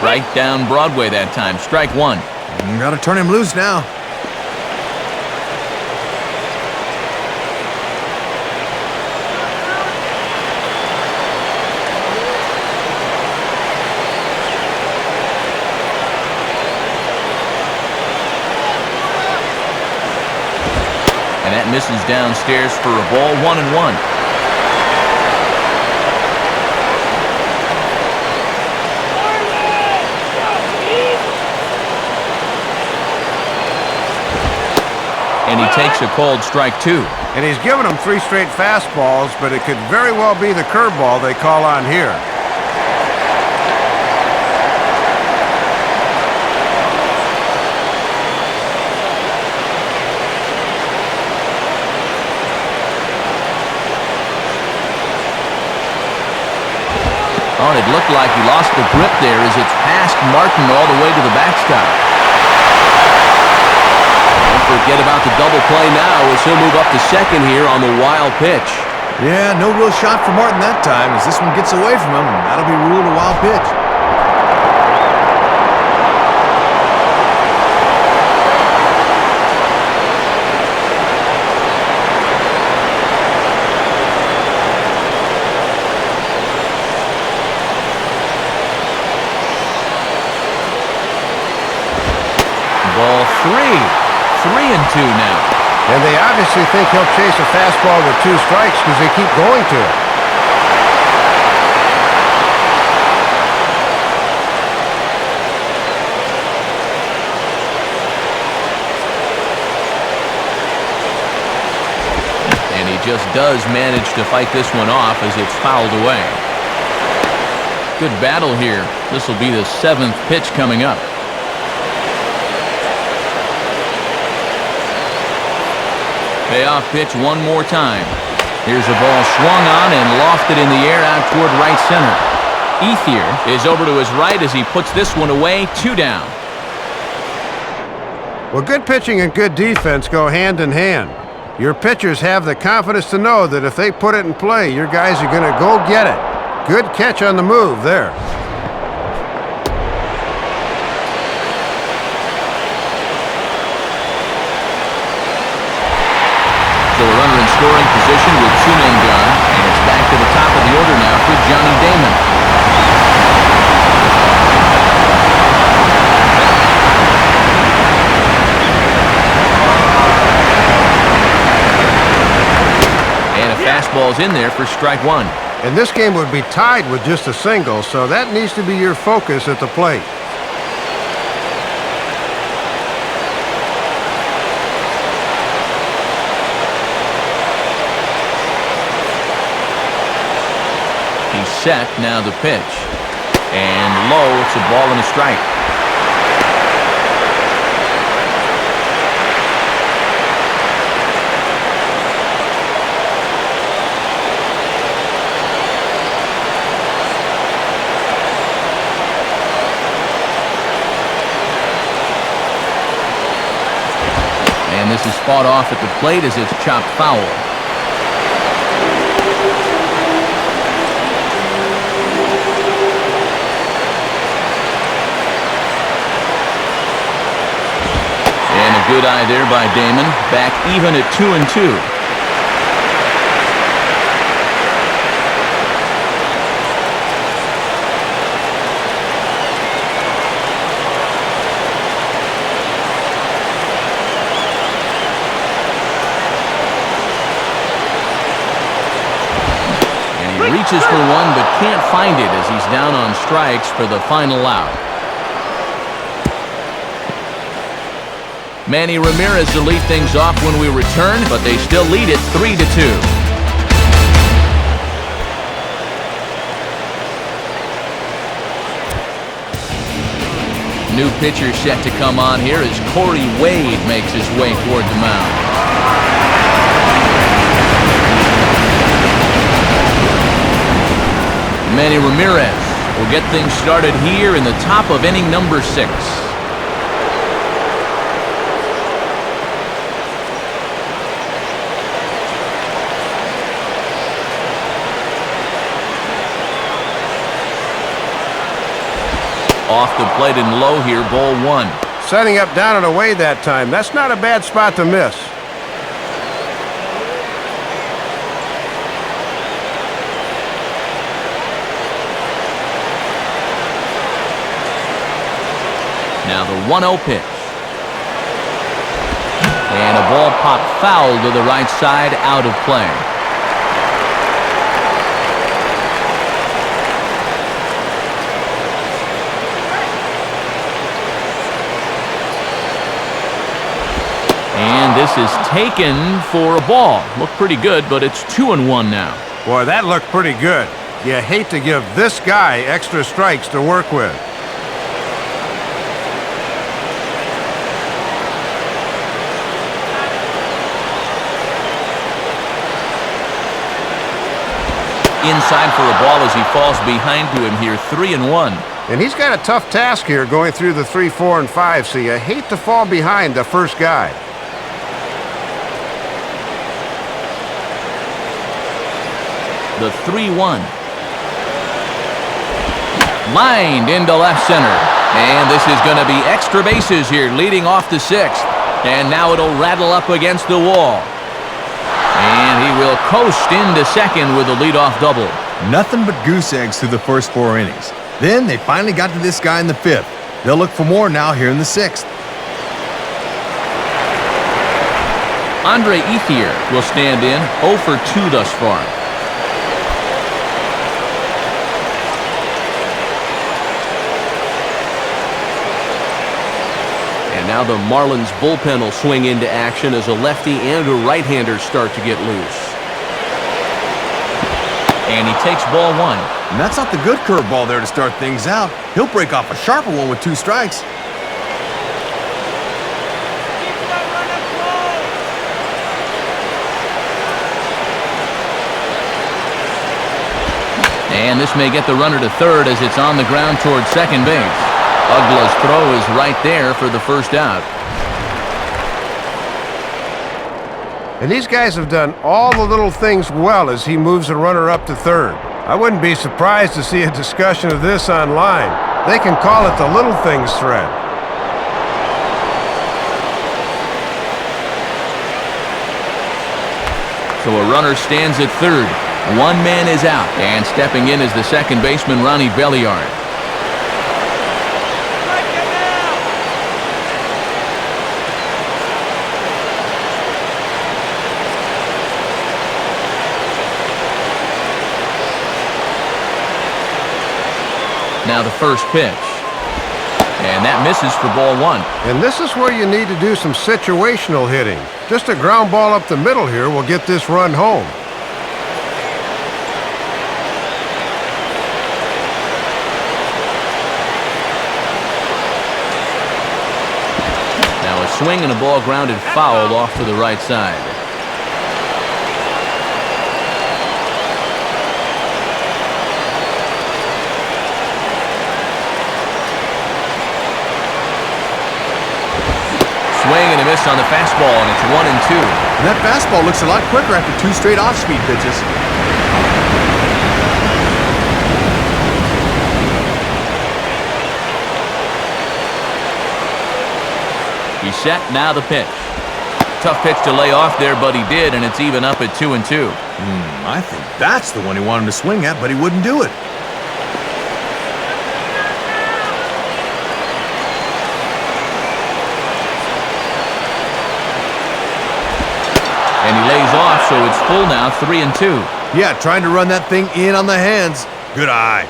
Right down Broadway that time, strike 1. Gotta turn him loose now. And that misses downstairs for a ball, 1-1. And he takes a called strike 2. And he's given them 3 straight fastballs, but it could very well be the curveball they call on here. Oh, it looked like he lost the grip there as it's past Martin all the way to the backstop. Don't forget about the double play now as he'll move up to second here on the wild pitch. Yeah, no real shot for Martin that time as this one gets away from him, and that'll be ruled a wild pitch. Ball 3. 3-2 now. And they obviously think he'll chase a fastball with 2 strikes because they keep going to it. And he just does manage to fight this one off as it's fouled away. Good battle here. This will be the 7th pitch coming up. Payoff pitch one more time. Here's a ball swung on and lofted in the air out toward right center. Ethier is over to his right as he puts this one away, 2 down. Well, good pitching and good defense go hand in hand. Your pitchers have the confidence to know that if they put it in play, your guys are going to go get it. Good catch on the move there. So a runner in scoring position with 2 men gone, and it's back to the top of the order now for Johnny Damon. And a fastball's in there for strike 1. And this game would be tied with just a single, so that needs to be your focus at the plate. Set, now the pitch. And low, it's a ball and a strike. And this is fought off at the plate as it's chopped foul. Good eye there by Damon. Back even at 2-2. reaches for one but can't find it as he's down on strikes for the final out. Manny Ramirez to lead things off when we return, but they still lead it 3-2. New pitcher set to come on here as Corey Wade makes his way toward the mound. Manny Ramirez will get things started here in the top of inning number 6. Off the plate and low here, ball 1. Setting up down and away that time. That's not a bad spot to miss. Now the 1-0 pitch. And a ball popped foul to the right side, out of play. And this is taken for a ball. Looked pretty good, but it's 2-1 now. Boy, that looked pretty good. You hate to give this guy extra strikes to work with. Inside for a ball as he falls behind to him here, 3-1. And he's got a tough task here going through the 3, 4, and 5, so you hate to fall behind the first guy. The 3-1. Lined into left center. And this is going to be extra bases here, leading off the 6th. And now it'll rattle up against the wall. And he will coast into second with a leadoff double. Nothing but goose eggs through the first 4 innings. Then they finally got to this guy in the 5th. They'll look for more now here in the 6th. Andre Ethier will stand in, 0 for 2 thus far. And now the Marlins bullpen will swing into action as a lefty and a right-hander start to get loose. And he takes ball 1. And that's not the good curveball there to start things out. He'll break off a sharper one with 2 strikes. And this may get the runner to third as it's on the ground towards second base. Ugla's throw is right there for the first out. And these guys have done all the little things well as he moves the runner up to third. I wouldn't be surprised to see a discussion of this online. They can call it the little things thread. So a runner stands at third. One man is out. And stepping in is the second baseman, Ronnie Belliard. Now the first pitch. And that misses for ball 1. And this is where you need to do some situational hitting. Just a ground ball up the middle here will get this run home. Now a swing and a ball grounded foul off to the right side. Swing and a miss on the fastball, and it's 1-2. And that fastball looks a lot quicker after 2 straight off-speed pitches. He's set, now the pitch. Tough pitch to lay off there, but he did, and it's even up at 2-2. I think that's the one he wanted to swing at, but he wouldn't do it. And he lays off, so it's full now, 3-2. Yeah, trying to run that thing in on the hands. Good eye.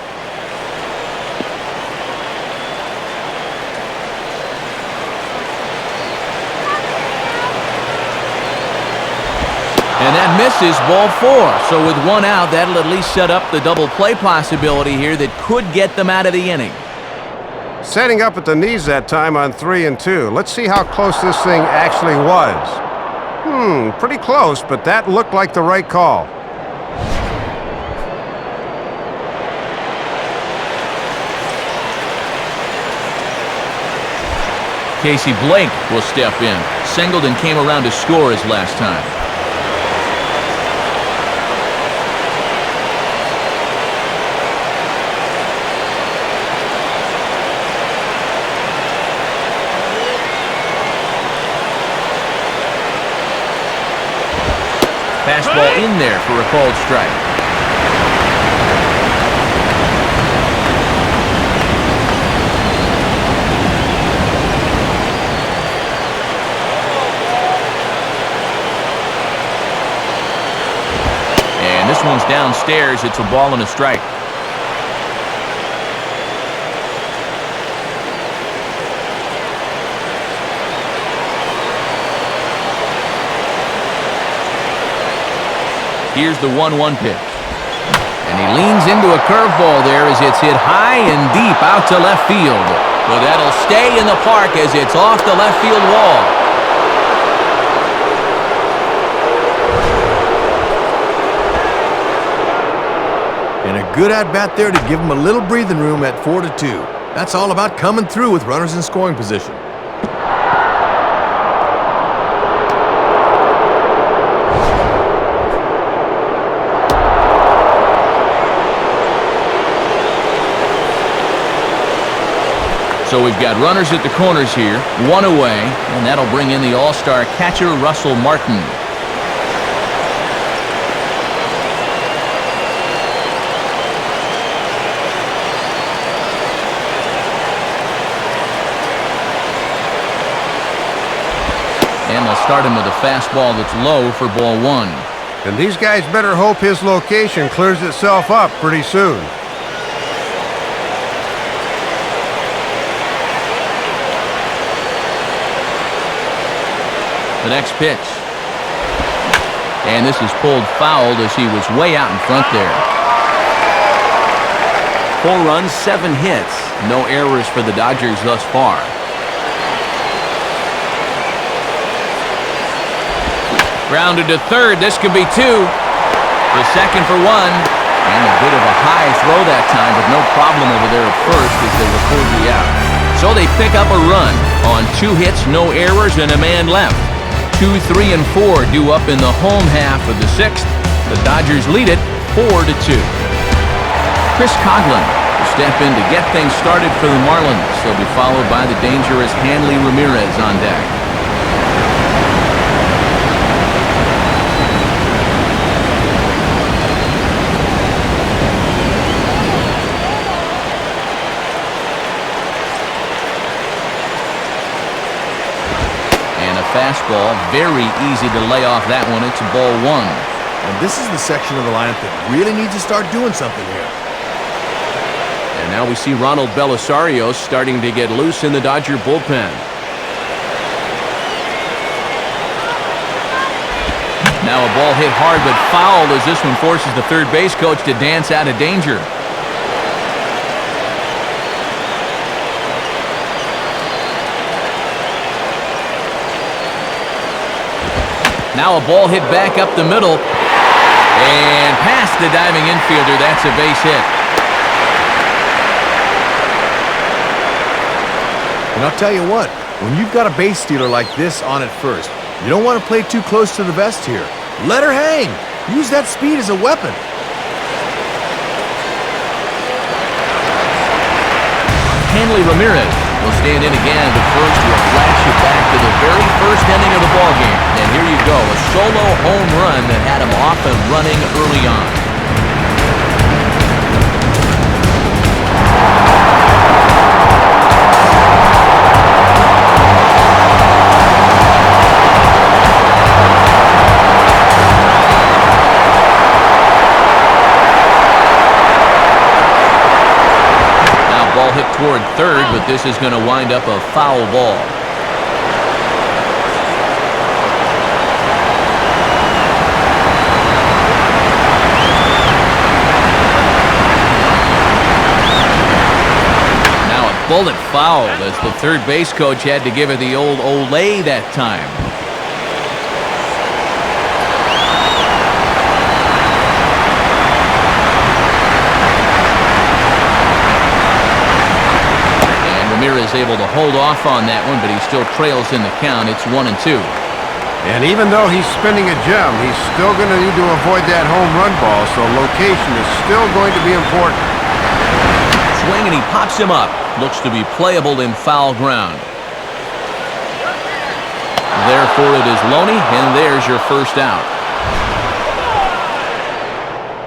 And that misses, ball 4. So with one out, that'll at least set up the double play possibility here that could get them out of the inning. Setting up at the knees that time on 3 and 2. Let's see how close this thing actually was. Pretty close, but that looked like the right call. Casey Blake will step in. Singleton came around to score his last time. Fastball in there for a called strike. And this one's downstairs. It's a ball and a strike. Here's the 1-1 pitch. And he leans into a curveball there as it's hit high and deep out to left field. But that'll stay in the park as it's off the left field wall. And a good at-bat there to give him a little breathing room at 4-2. That's all about coming through with runners in scoring position. So we've got runners at the corners here, one away, and that'll bring in the all-star catcher, Russell Martin. And they'll start him with a fastball that's low for ball 1. And these guys better hope his location clears itself up pretty soon. The next pitch. And this is pulled foul as he was way out in front there. 4 runs, 7 hits. No errors for the Dodgers thus far. Grounded to third. This could be 2. The second for 1. And a bit of a high throw that time, but no problem over there at first as they were coldly out. So they pick up a run on 2 hits, no errors, and a man left. 2, 3, and 4 due up in the home half of the 6th. The Dodgers lead it 4-2. Chris Coghlan will step in to get things started for the Marlins. They'll be followed by the dangerous Hanley Ramirez on deck. Fastball, very easy to lay off that one. It's a ball 1. And this is the section of the lineup that really needs to start doing something here. And now we see Ronald Belisario starting to get loose in the Dodger bullpen. Now a ball hit hard but fouled as this one forces the third base coach to dance out of danger. Now a ball hit back up the middle and past the diving infielder. That's a base hit. And I'll tell you what, when you've got a base stealer like this on at first, you don't want to play too close to the vest here. Let her hang. Use that speed as a weapon. Hanley Ramirez will stand in again, but first we'll flash you back to the very first inning of the ballgame. And here you go, a solo home run that had him off and running early on. toward third, but this is going to wind up a foul ball. Now a bullet foul as the third base coach had to give it the old Olay that time. Is able to hold off on that one, but he still trails in the count. It's 1-2. And even though he's spinning a gem, he's still going to need to avoid that home run ball, so location is still going to be important. Swing, and he pops him up. Looks to be playable in foul ground. Therefore, it is Loney, and there's your first out.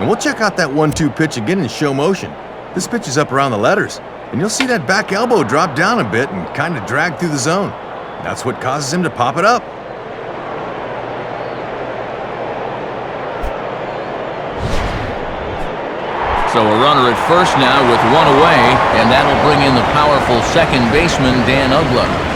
And we'll check out that 1-2 pitch again in show motion. This pitch is up around the letters. And you'll see that back elbow drop down a bit and kind of drag through the zone. That's what causes him to pop it up. So a runner at first now with one away, and that'll bring in the powerful second baseman, Dan Uggla.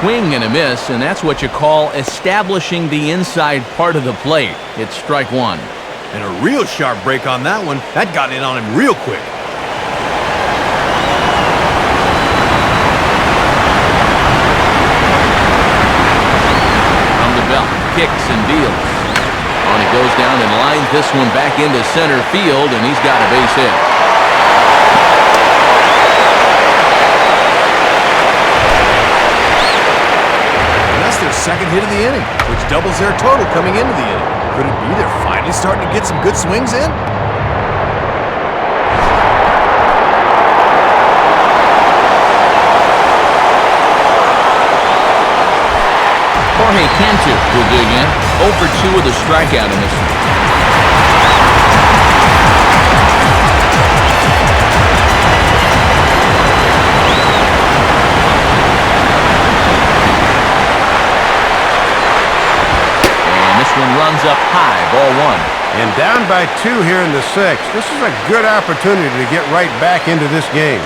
Swing and a miss, and that's what you call establishing the inside part of the plate. It's strike one. And a real sharp break on that one. That got in on him real quick. From the belt, kicks and deals. On he goes down and lines this one back into center field, and he's got a base hit. Their second hit of the inning, which doubles their total coming into the inning. Could it be they're finally starting to get some good swings in? Jorge Cantu will dig in. 0 for 2 with a strikeout in this one. One runs up high, ball one. And down by 2 here in the 6th. This is a good opportunity to get right back into this game.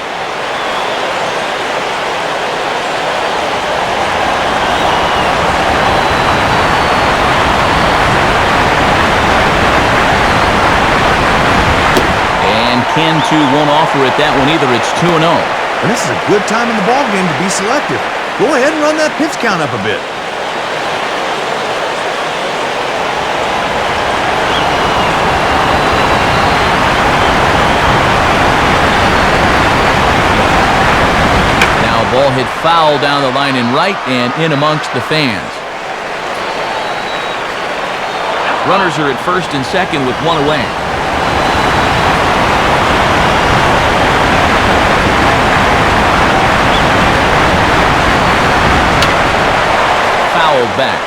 And Cantu won't offer it that one either. It's 2-0. And this is a good time in the ballgame to be selective. Go ahead and run that pitch count up a bit. Ball hit foul down the line in right and in amongst the fans. Runners are at first and second with one away. Fouled back.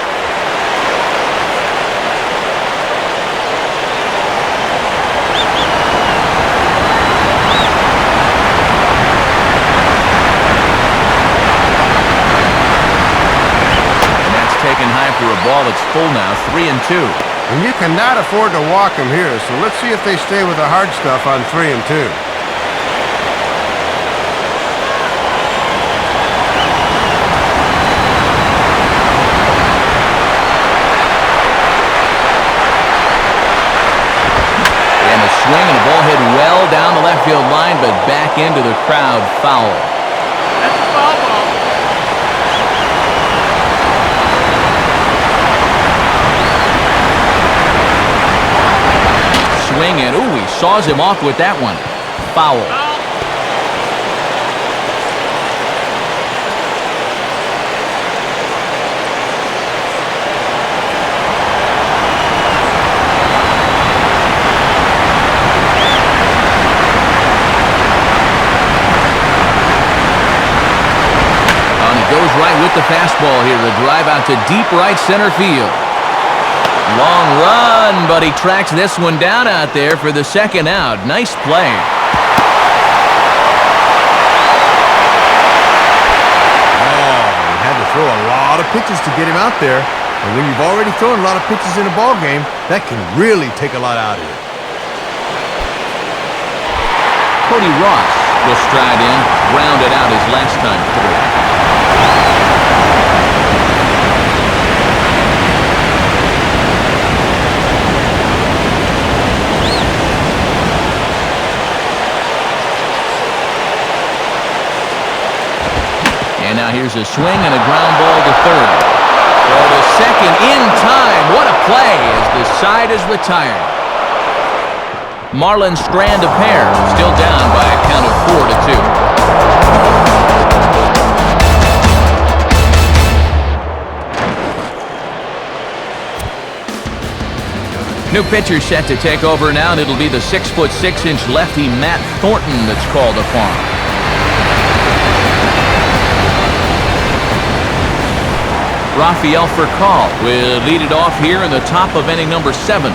Taken high for a ball. It's full now, 3-2. And you cannot afford to walk him here, so let's see if they stay with the hard stuff on 3-2. And a swing and a ball hit well down the left field line, but back into the crowd, foul. That's a foul ball. Swing and ooh, he saws him off with that one. Foul. And he goes right with the fastball here. A drive out to deep right center field. Long run. run, but he tracks this one down out there for the second out. Nice play. Had to throw a lot of pitches to get him out there. And when you've already thrown a lot of pitches in a ball game, that can really take a lot out of you. Cody Ross will stride in, grounded out his last time through. And now here's a swing and a ground ball to third. Throw to second in time. What a play as the side is retired. Marlins strand a pair, still down by a count of 4-2. New pitcher set to take over now, and it'll be the 6'6" lefty Matt Thornton that's called upon. Rafael Furcal will lead it off here in the top of inning number 7.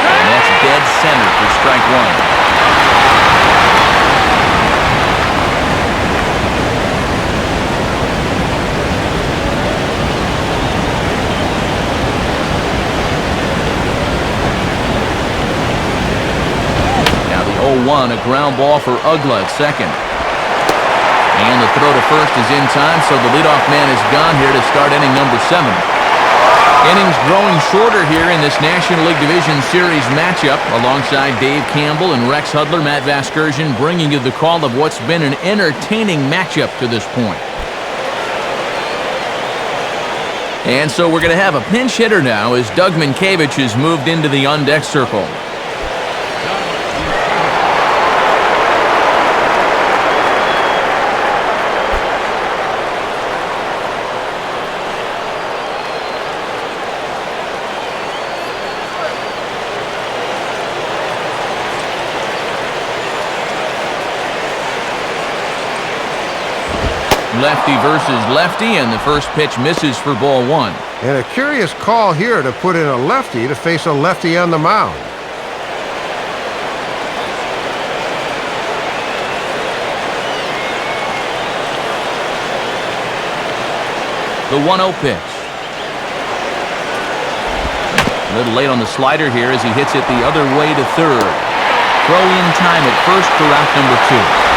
And that's dead center for strike one. A ground ball for Ugla at second. And the throw to first is in time, so the leadoff man is gone here to start inning number 7. Innings growing shorter here in this National League Division Series matchup. Alongside Dave Campbell and Rex Hudler, Matt Vasgersian bringing you the call of what's been an entertaining matchup to this point. And so we're going to have a pinch hitter now as Doug Minkiewicz has moved into the on-deck circle. Lefty versus lefty, and the first pitch misses for ball 1. And a curious call here to put in a lefty to face a lefty on the mound. The 1-0 pitch. A little late on the slider here as he hits it the other way to third. Throw in time at first for out number 2.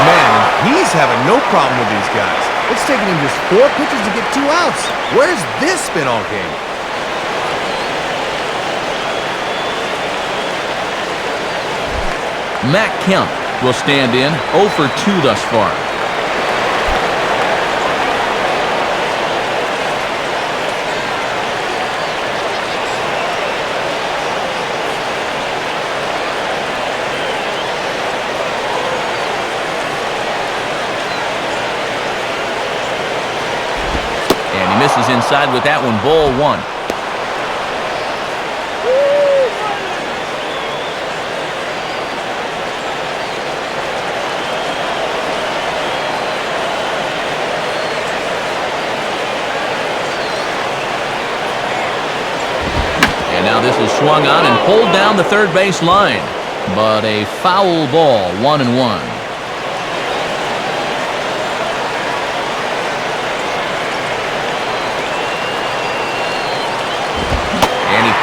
Man, he's having no problem with these guys. It's taking him just 4 pitches to get 2 outs. Where's this been all game? Matt Kemp will stand in, 0 for 2 thus far. Misses inside with that one, ball 1. And now this is swung on and pulled down the third base line. But a foul ball, 1-1.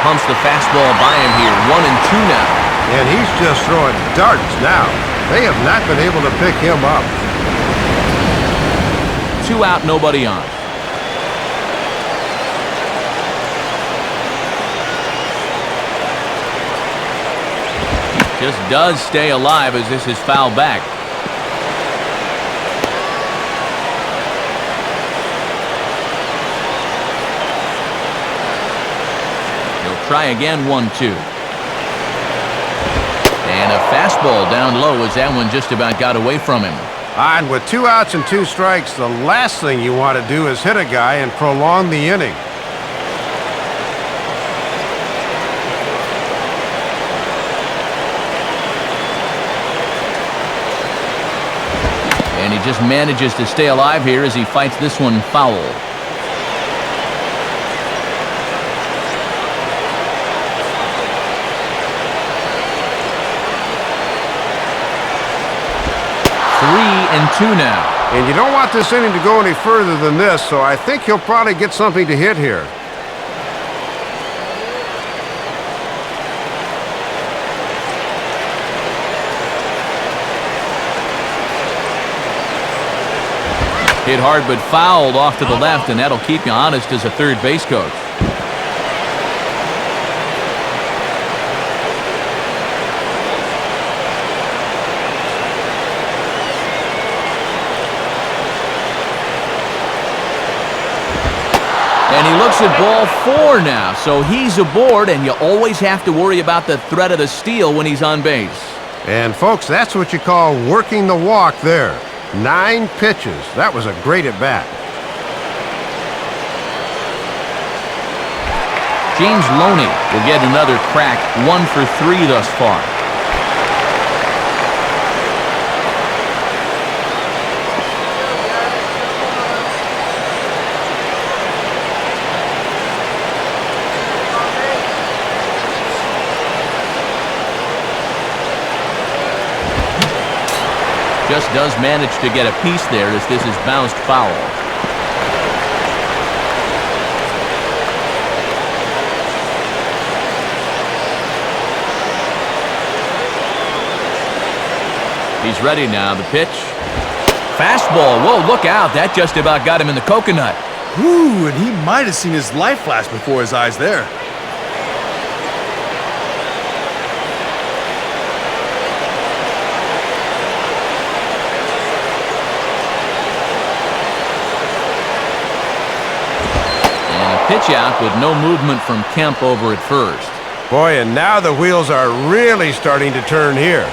Pumps the fastball by him here, 1-2 now. And he's just throwing darts now. They have not been able to pick him up. 2 out, nobody on. Just does stay alive as this is fouled back. Try again, 1-2. And a fastball down low as that one just about got away from him. And with 2 outs and 2 strikes, the last thing you want to do is hit a guy and prolong the inning. And he just manages to stay alive here as he fights this one foul. And 2 now. And you don't want this inning to go any further than this, so I think he'll probably get something to hit here. Hit hard but fouled off to the left, and that'll keep you honest as a third base coach. And he looks at ball 4 now, so he's aboard, and you always have to worry about the threat of the steal when he's on base. And folks, that's what you call working the walk there. 9 pitches. That was a great at-bat. James Loney will get another crack, 1 for 3 thus far. Just does manage to get a piece there as this is bounced foul. He's ready now. The pitch. Fastball. Whoa, look out. That just about got him in the coconut. Ooh, and he might have seen his life flash before his eyes there. Pitch out with no movement from Kemp over at first. Boy, and now the wheels are really starting to turn here.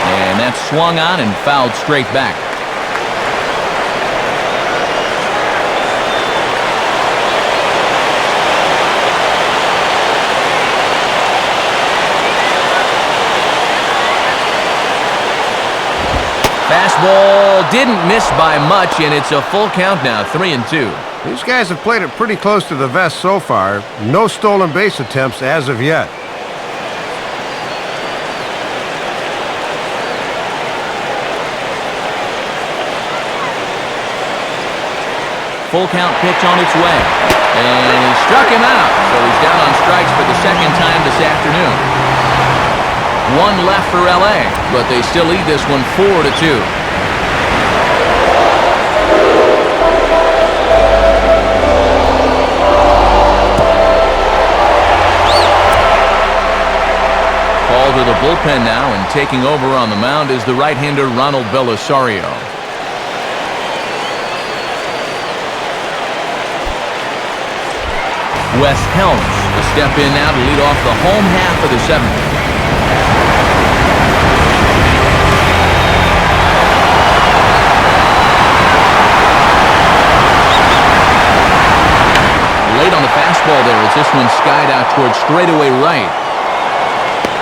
And that's swung on and fouled straight back. Fastball didn't miss by much, and it's a full count now, 3-2. These guys have played it pretty close to the vest so far. No stolen base attempts as of yet. Full count pitch on its way. And he struck him out, so he's down on strikes for the second time this afternoon. 1 left for LA, but they still lead this one 4-2. Called to the bullpen now, and taking over on the mound is the right-hander Ronald Belisario. Wes Helms will step in now to lead off the home half of the 7th. Late on the fastball there as this one skied out towards straightaway right.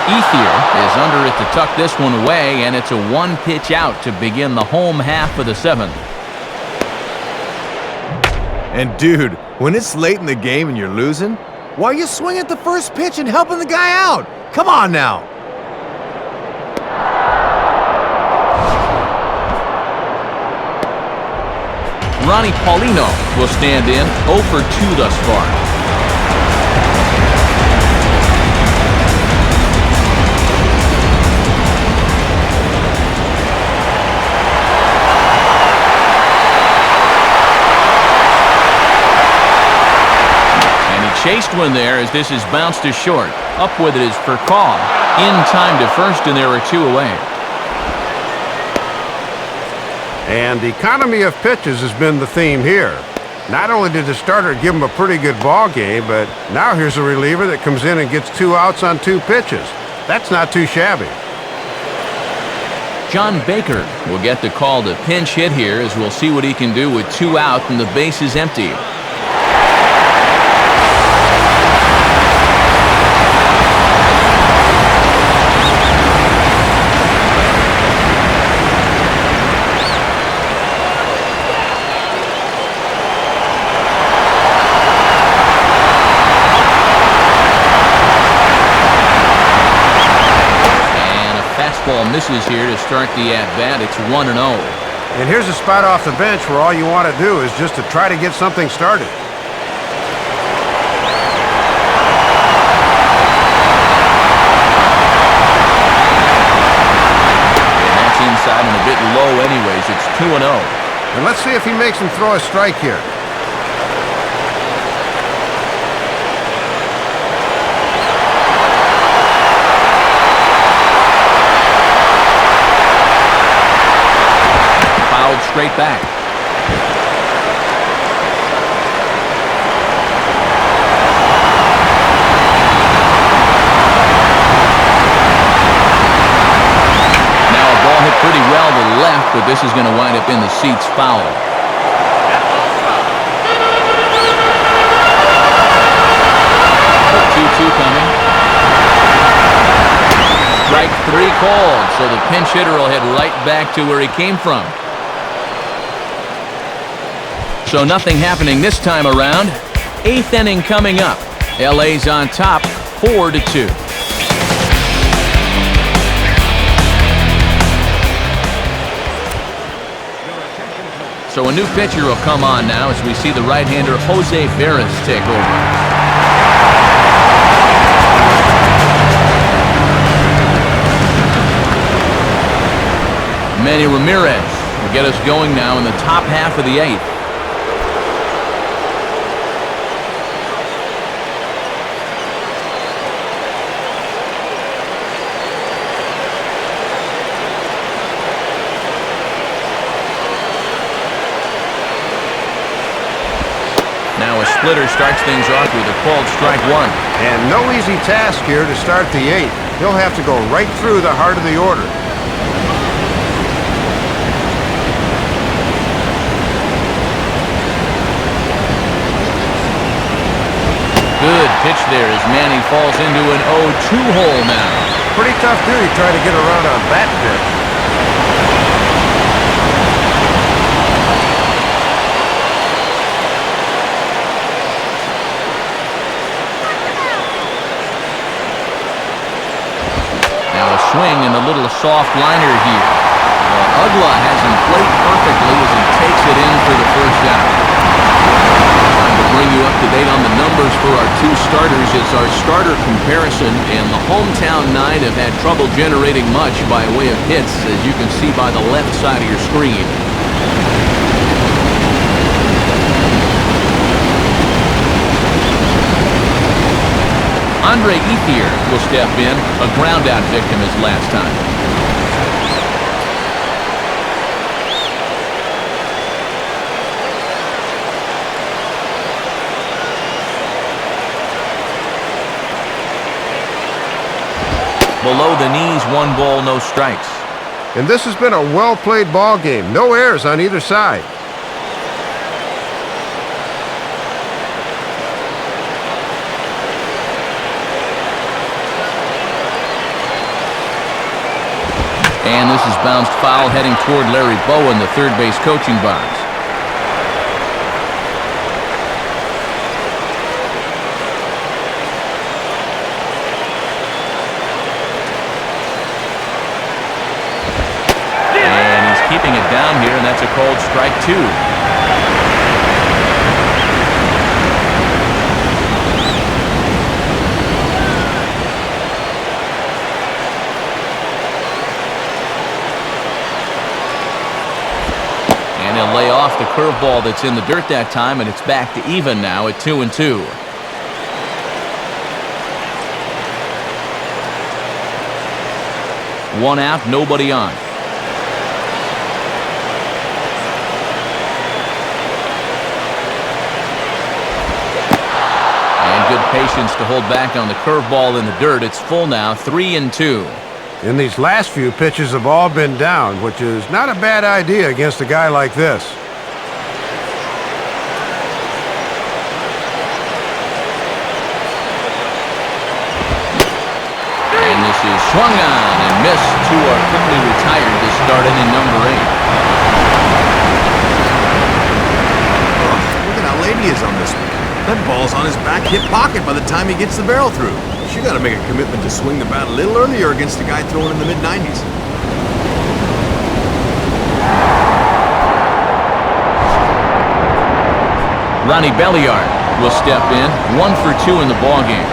Ethier is under it to tuck this one away, and it's a 1-pitch out to begin the home half of the 7th. And dude, when it's late in the game and you're losing, why are you swinging at the first pitch and helping the guy out? Come on now. Ronnie Paulino will stand in, 0 for 2 thus far. And he chased one there as this is bounced to short. Up with it is Furcaw. In time to first, and there are 2 away. And economy of pitches has been the theme here. Not only did the starter give him a pretty good ball game, but now here's a reliever that comes in and gets 2 outs on 2 pitches. That's not too shabby. John Baker will get the call to pinch hit here, as we'll see what he can do with 2 out and the base is empty. Misses here to start the at-bat. It's 1-0. And here's a spot off the bench where all you want to do is just to try to get something started. And that's inside and a bit low anyways. It's 2-0. And let's see if he makes him throw a strike here. Straight back. Now a ball hit pretty well to the left, but this is going to wind up in the seats foul. The 2-2 coming. Strike 3 called, so the pinch hitter will head right back to where he came from. So nothing happening this time around. 8th inning coming up. LA's on top, 4-2. So a new pitcher will come on now as we see the right-hander Jose Veras take over. Manny Ramirez will get us going now in the top half of the 8th. Now a splitter starts things off with a called strike 1. And no easy task here to start the 8th. He'll have to go right through the heart of the order. Good pitch there as Manny falls into an 0-2 hole now. Pretty tough duty trying to get around a bat pitch. Swing and a little soft liner here. Ugla has him played perfectly as he takes it in for the first out. Time to bring you up to date on the numbers for our 2 starters. It's our starter comparison, and the hometown 9 have had trouble generating much by way of hits, as you can see by the left side of your screen. Andre Ethier will step in, a ground-out victim his last time. Below the knees, 1 ball, no strikes. And this has been a well-played ball game. No errors on either side. And this is bounced foul heading toward Larry Bowen, the third base coaching box. And he's keeping it down here, and that's a called strike 2. He'll lay off the curveball that's in the dirt that time, and it's back to even now at 2-2. One out, nobody on. patience to hold back on the curveball in the dirt. It's full now, 3-2. And these last few pitches have all been down, which is not a bad idea against a guy like this. And this is swung on and missed. Two are quickly retired to start inning number 8. Look at how late he is on this one. That ball's on his back hip pocket by the time he gets the barrel through. You got to make a commitment to swing the bat a little earlier against a guy throwing in the mid-90s. Ronnie Belliard will step in, 1 for 2 in the ballgame.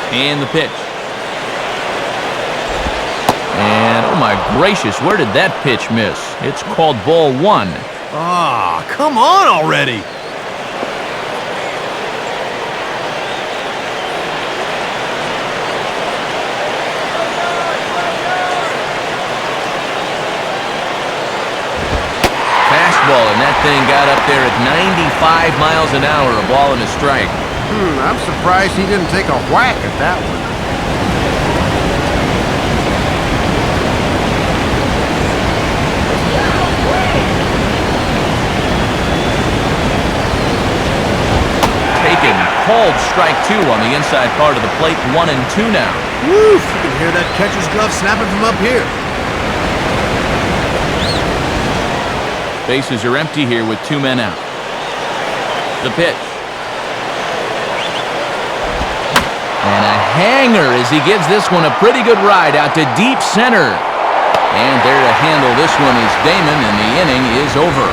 And the pitch. And, oh my gracious, where did that pitch miss? It's called ball 1. Ah, come on already! Fastball, and that thing got up there at 95 miles an hour, a ball and a strike. I'm surprised he didn't take a whack at that one. Taken, called strike 2 on the inside part of the plate, 1-2 now. Woof! You can hear that catcher's glove snapping from up here. Bases are empty here with 2 men out. The pitch. And a hanger as he gives this one a pretty good ride out to deep center. And there to handle this one is Damon, and the inning is over.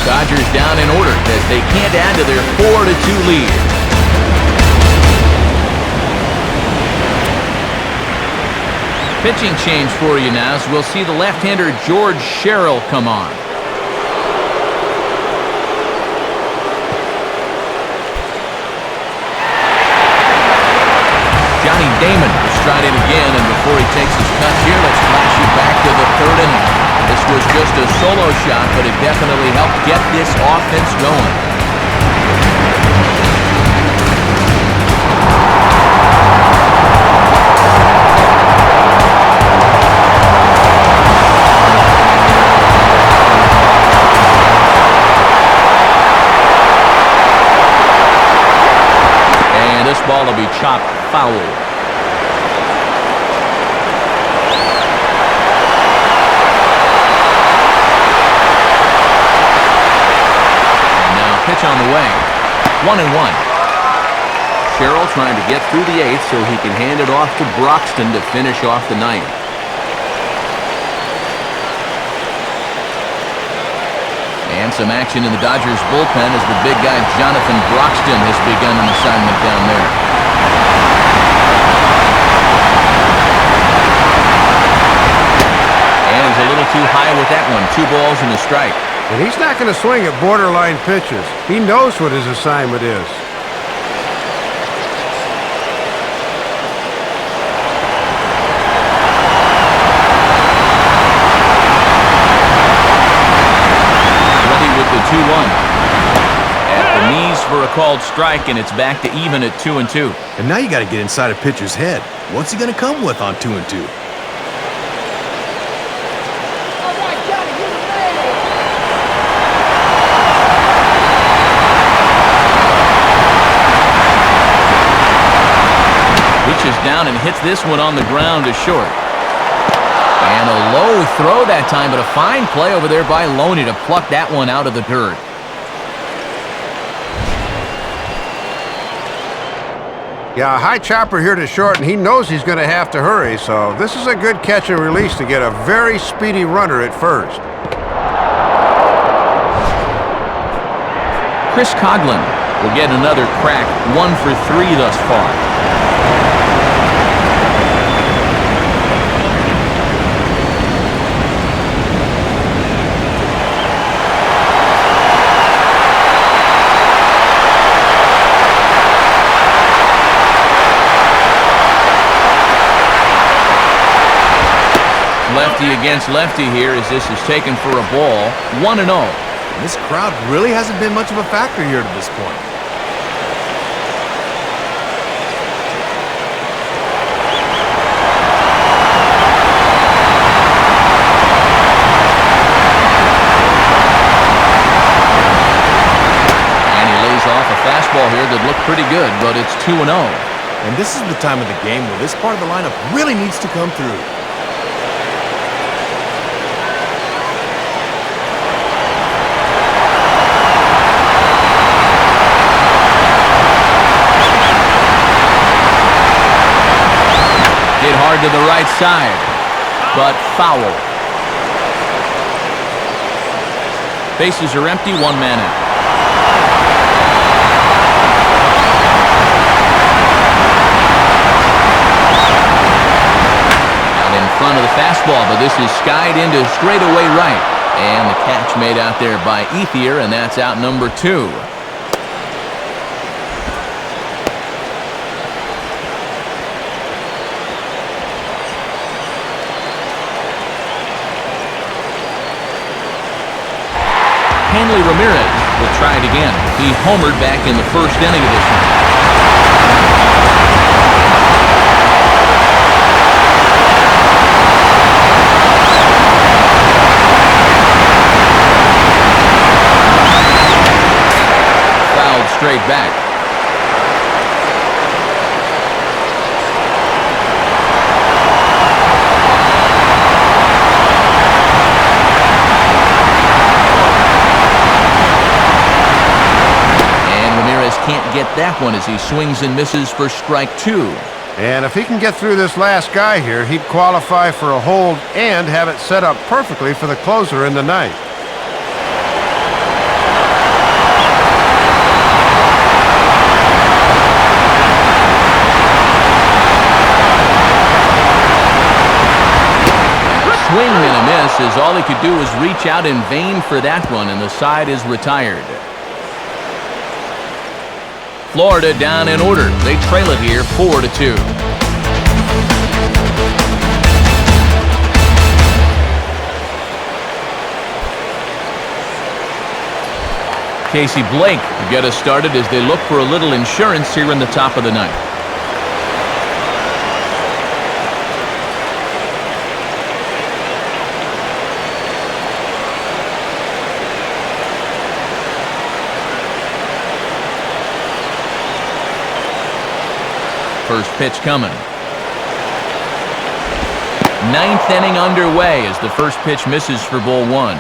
Dodgers down in order as they can't add to their 4-2 lead. Pitching change for you now, as we'll see the left-hander George Sherrill come on. Johnny Damon stride in again, and before he takes his cuts here, let's flash you back to the 3rd inning. This was just a solo shot, but it definitely helped get this offense going. And this ball will be chopped foul. Pitch on the way. 1-1. Sherrill trying to get through the 8th so he can hand it off to Broxton to finish off the 9th. And some action in the Dodgers bullpen as the big guy Jonathan Broxton has begun an assignment down there. And he's a little too high with that one. 2 balls and a strike. And he's not going to swing at borderline pitches. He knows what his assignment is. Ready with the 2-1. At the knees for a called strike, and it's back to even at 2-2. And now you got to get inside a pitcher's head. What's he going to come with on 2-2? Reaches down and hits this one on the ground to short. And a low throw that time, but a fine play over there by Loney to pluck that one out of the dirt. Yeah, a high chopper here to short, and he knows he's going to have to hurry, so this is a good catch and release to get a very speedy runner at first. Chris Coughlin will get another crack, 1 for 3 thus far. Lefty against lefty here as this is taken for a ball. 1-0. This crowd really hasn't been much of a factor here to this point. And he lays off a fastball here that looked pretty good, but it's 2-0. And this is the time of the game where this part of the lineup really needs to come through. Hit hard to the right side, but foul. Bases are empty, one man out. Out in front of the fastball, but this is skied into straightaway right. And the catch made out there by Ethier, and that's out number 2. Hanley Ramirez will try it again. He homered back in the first inning of this one. Fouled straight back. Can't get that one as he swings and misses for strike 2. And if he can get through this last guy here, he'd qualify for a hold and have it set up perfectly for the closer in the ninth. Swing and a miss as all he could do was reach out in vain for that one, and the side is retired. Florida down in order. They trail it here 4-2. Casey Blake to get us started as they look for a little insurance here in the top of the ninth. First pitch coming. Ninth inning underway as the first pitch misses for ball 1.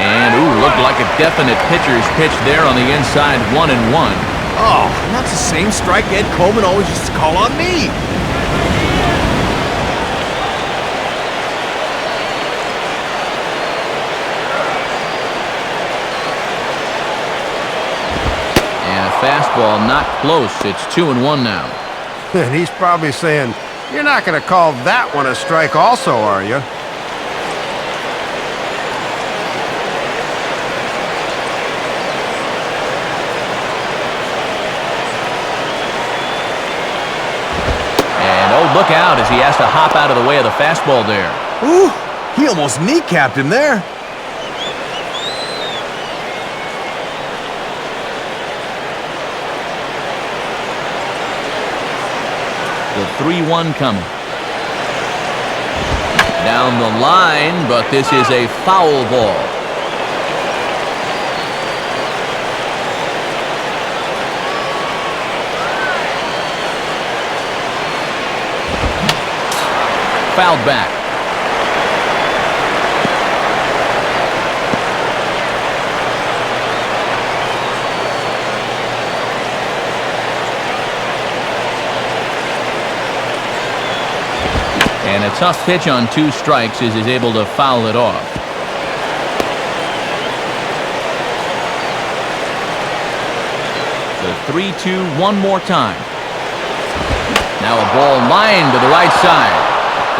And, looked like a definite pitcher's pitch there on the inside, 1-1. Oh, and that's the same strike Ed Coleman always used to call on me. Fastball not close. It's 2-1 now. And he's probably saying, you're not going to call that one a strike also, are you? And look out as he has to hop out of the way of the fastball there. Ooh, he almost kneecapped him there. The 3-1 coming. Down the line, but this is a foul ball. Fouled back. And a tough pitch on 2 strikes as he's able to foul it off. The 3-2 one more time. Now a ball lined to the right side.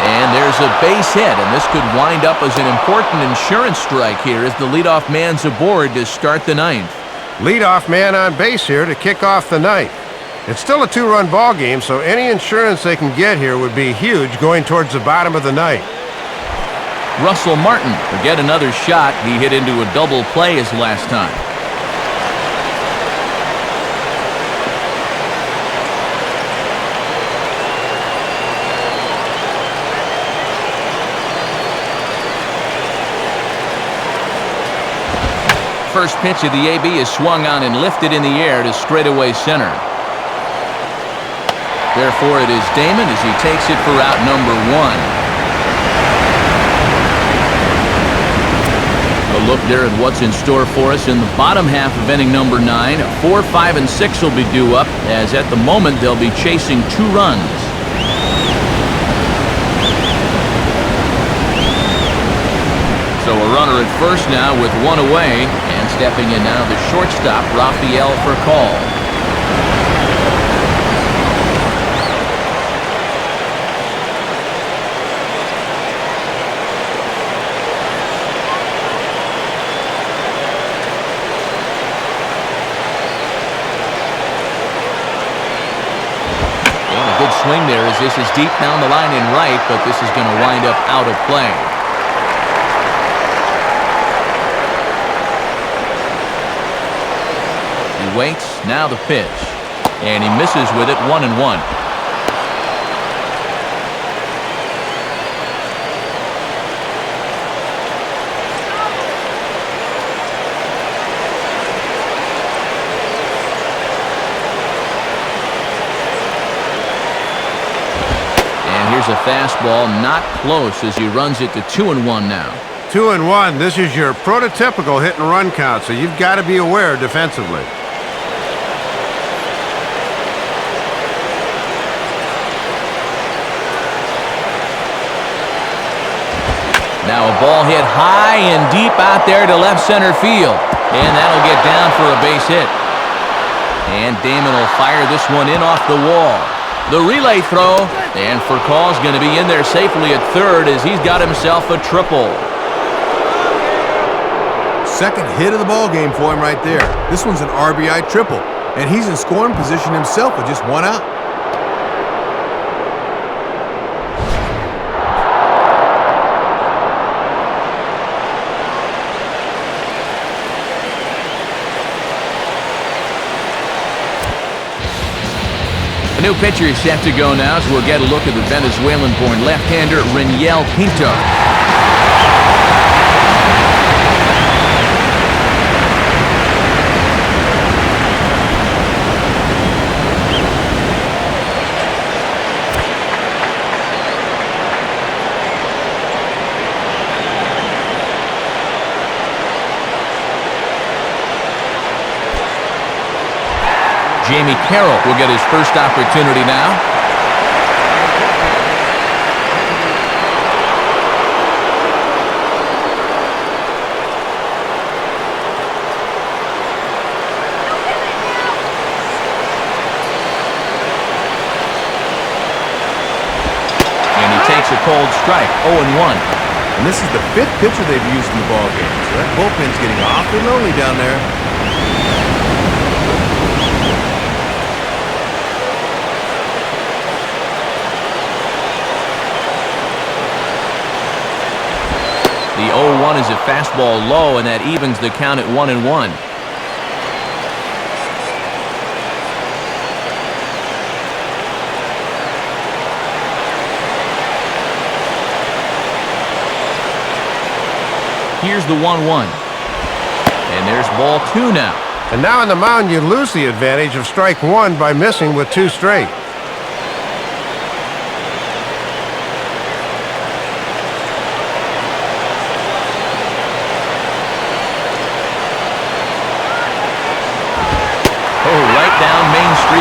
And there's a base hit, and this could wind up as an important insurance strike here as the leadoff man's aboard to start the ninth. Leadoff man on base here to kick off the ninth. It's still a two-run ball game, so any insurance they can get here would be huge going towards the bottom of the ninth. Russell Martin will get another shot. He hit into a double play his last time. First pitch of the AB is swung on and lifted in the air to straightaway center. Therefore, it is Damon as he takes it for out number 1. A look there at what's in store for us in the bottom half of inning number 9. 4, 5, and 6 will be due up, as at the moment they'll be chasing 2 runs. So a runner at first now with 1 away, and stepping in now the shortstop, Rafael for call. And a good swing there as this is deep down the line in right, but this is going to wind up out of play. Waits, now the pitch, and he misses with it. 1-1. And here's a fastball, not close as he runs it to 2-1 now. 2-1. This is your prototypical hit and run count, so you've got to be aware defensively. Now a ball hit high and deep out there to left center field. And that'll get down for a base hit. And Damon will fire this one in off the wall. The relay throw, and Furcall's going to be in there safely at third as he's got himself a triple. Second hit of the ball game for him right there. This one's an RBI triple, and he's in scoring position himself with just 1 out. A new pitcher is set to go now, so we'll get a look at the Venezuelan-born left-hander Reniel Pinto. Jamie Carroll will get his first opportunity now. And he takes a cold strike, 0-1. And this is the 5th pitcher they've used in the ball game, so that bullpen's getting awfully lonely down there. The 0-1 is a fastball low, and that evens the count at 1-1. Here's the 1-1. And there's ball 2 now. And now on the mound, you lose the advantage of strike 1 by missing with 2 straight.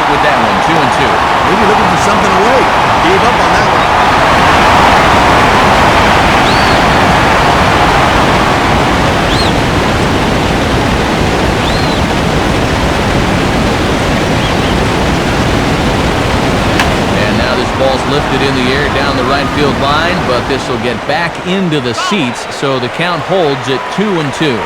With that one, 2-2. Maybe looking for something away. Gave up on that one. line, but this will get back into the seats, so the count holds at 2-2.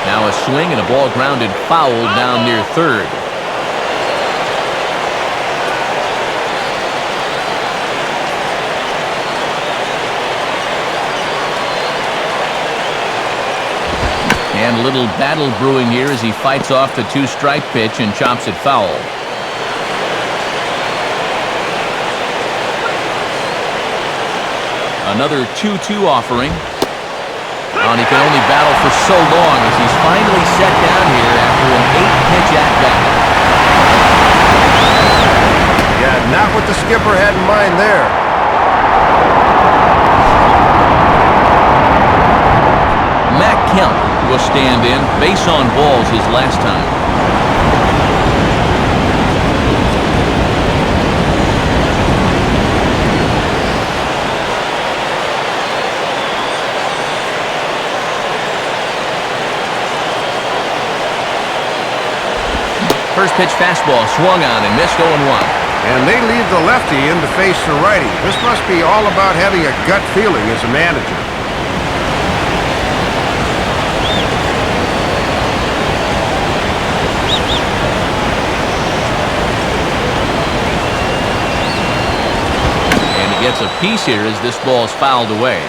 Now a swing and a ball grounded foul down near third. And a little battle brewing here as he fights off the two-strike pitch and chops it foul. Another 2-2 offering. And he can only battle for so long as he's finally set down here after an 8-pitch at-bat. Yeah, not what the skipper had in mind there. Kemp will stand in. Base on balls his last time. First pitch fastball swung on and missed 0-1. And they leave the lefty in to face the righty. This must be all about having a gut feeling as a manager. Gets a piece here as this ball is fouled away.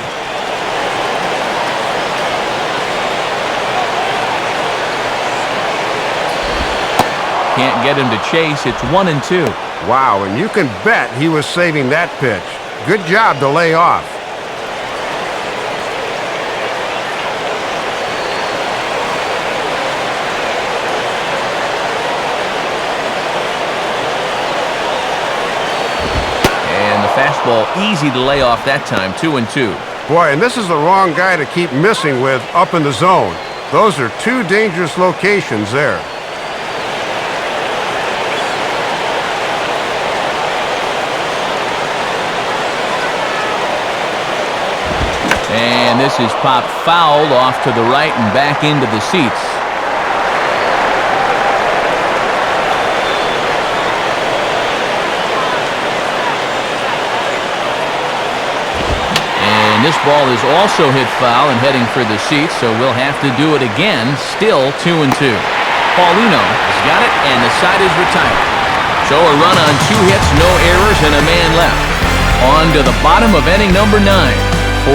Can't get him to chase. It's 1-2. Wow, and you can bet he was saving that pitch. Good job to lay off. Fastball easy to lay off that time, 2-2. Boy, and this is the wrong guy to keep missing with up in the zone. Those are two dangerous locations there. And this is popped foul off to the right and back into the seats. And this ball is also hit foul and heading for the seats, so we'll have to do it again. Still 2-2. Paulino has got it, and the side is retired. So a run on 2 hits, no errors, and a man left. On to the bottom of inning number 9.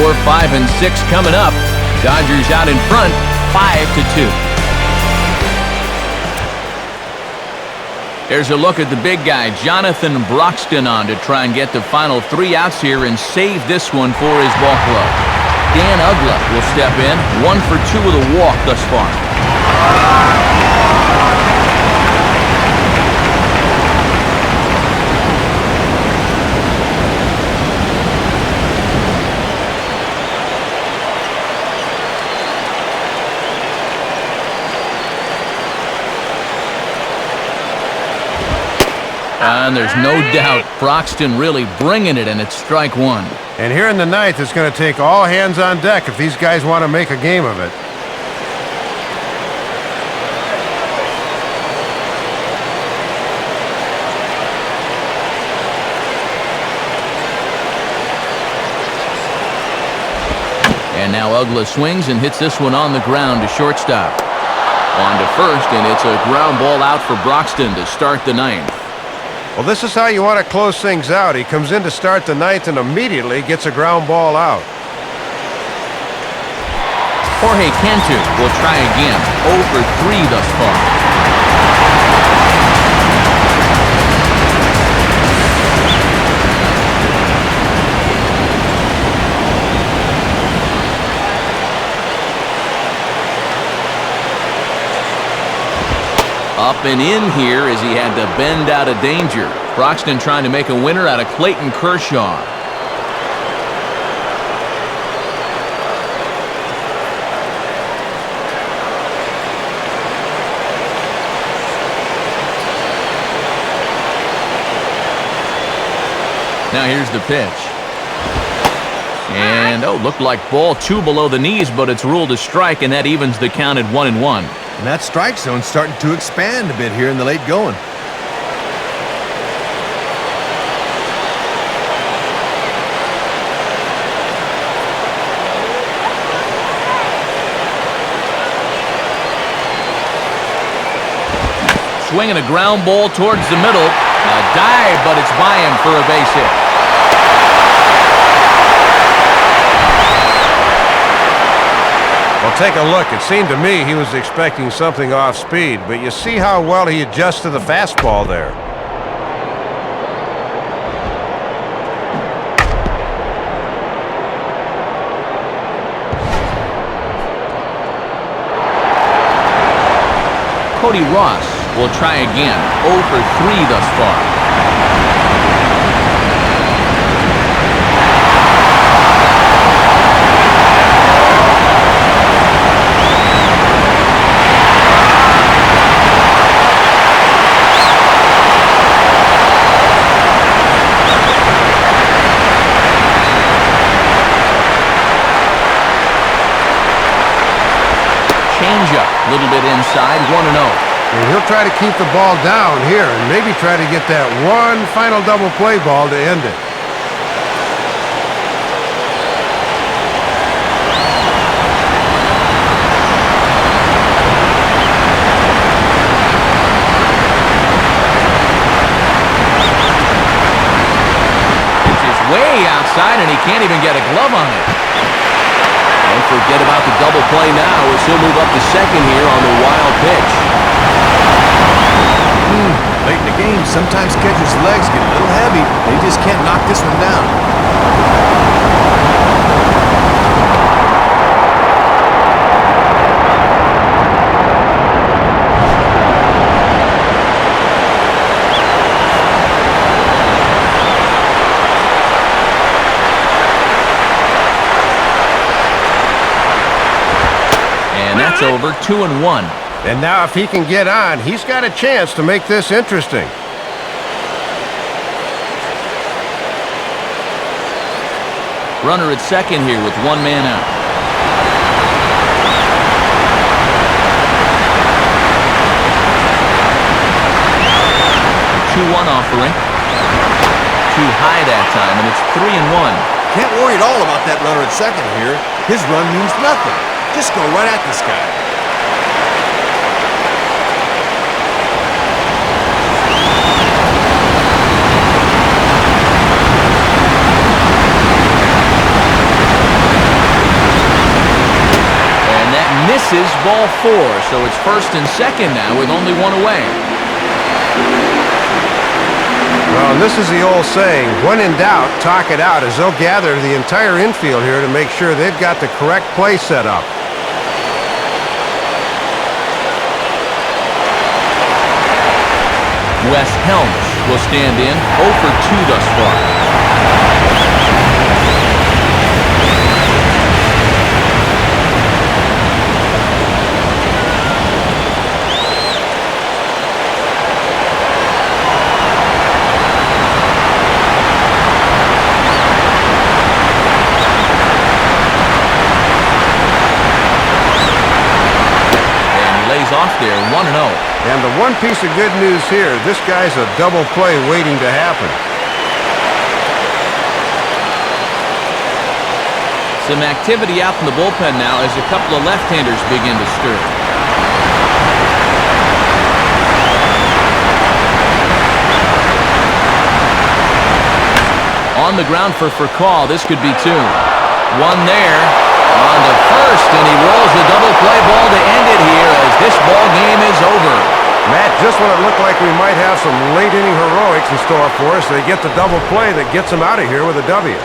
4, 5, and 6 coming up. Dodgers out in front, 5-2. There's a look at the big guy, Jonathan Broxton, on to try and get the final 3 outs here and save this one for his ball club. Dan Uggla will step in, 1 for 2 with a walk thus far. And there's no doubt Broxton really bringing it, and it's strike 1. And here in the 9th, it's going to take all hands on deck if these guys want to make a game of it. And now Uggla swings and hits this one on the ground to shortstop. On to first, and it's a ground ball out for Broxton to start the 9th. Well, this is how you want to close things out. He comes in to start the 9th and immediately gets a ground ball out. Jorge Cantu will try again. 0 for 3 thus far. Up and in here as he had to bend out of danger. Broxton trying to make a winner out of Clayton Kershaw. Now here's the pitch. And, looked like ball 2 below the knees, but it's ruled a strike, and that evens the count at 1-1. And that strike zone's starting to expand a bit here in the late going. swinging a ground ball towards the middle. A dive, but it's by him for a base hit. Well, take a look. It seemed to me he was expecting something off speed, but you see how well he adjusts to the fastball there. Cody Ross will try again. 0 for 3 thus far. Changeup, a little bit inside, 1-0. And he'll try to keep the ball down here and maybe try to get that one final double play ball to end it. It's way outside and he can't even get a glove on it. Don't forget about the double play now as he'll move up to second here on the wild pitch. Late in the game, sometimes catchers' legs get a little heavy. They just can't knock this one down. And that's over, 2-1. And now if he can get on, he's got a chance to make this interesting. Runner at second here with 1 man out. 2-1 offering. Too high that time, and it's 3-1. Can't worry at all about that runner at second here. His run means nothing. Just go right at this guy. Misses, ball 4, so it's first and second now with only 1 away. Well, this is the old saying, when in doubt, talk it out, as they'll gather the entire infield here to make sure they've got the correct play set up. Wes Helms will stand in, 0 for 2 thus far. Off there, 1-0. And the one piece of good news here, this guy's a double play waiting to happen. Some activity out in the bullpen now as a couple of left-handers begin to stir. On the ground for call, this could be 2. 1 there. On to first, and he rolls the double play ball to end it here as this ball game is over. Matt, just when it looked like we might have some late-inning heroics in store for us, they get the double play that gets them out of here with a W.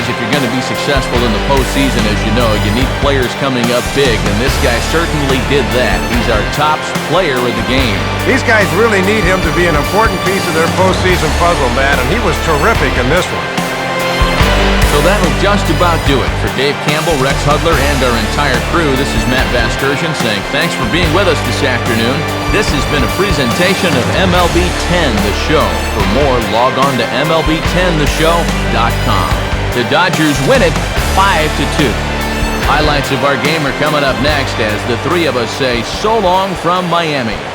If you're going to be successful in the postseason, as you know, you need players coming up big, and this guy certainly did that. He's our top player of the game. These guys really need him to be an important piece of their postseason puzzle, Matt, and he was terrific in this one. So that'll just about do it. For Dave Campbell, Rex Hudler, and our entire crew, this is Matt Vasgersian saying thanks for being with us this afternoon. This has been a presentation of MLB 10 The Show. For more, log on to MLB10theshow.com. The Dodgers win it 5-2. Highlights of our game are coming up next as the three of us say so long from Miami.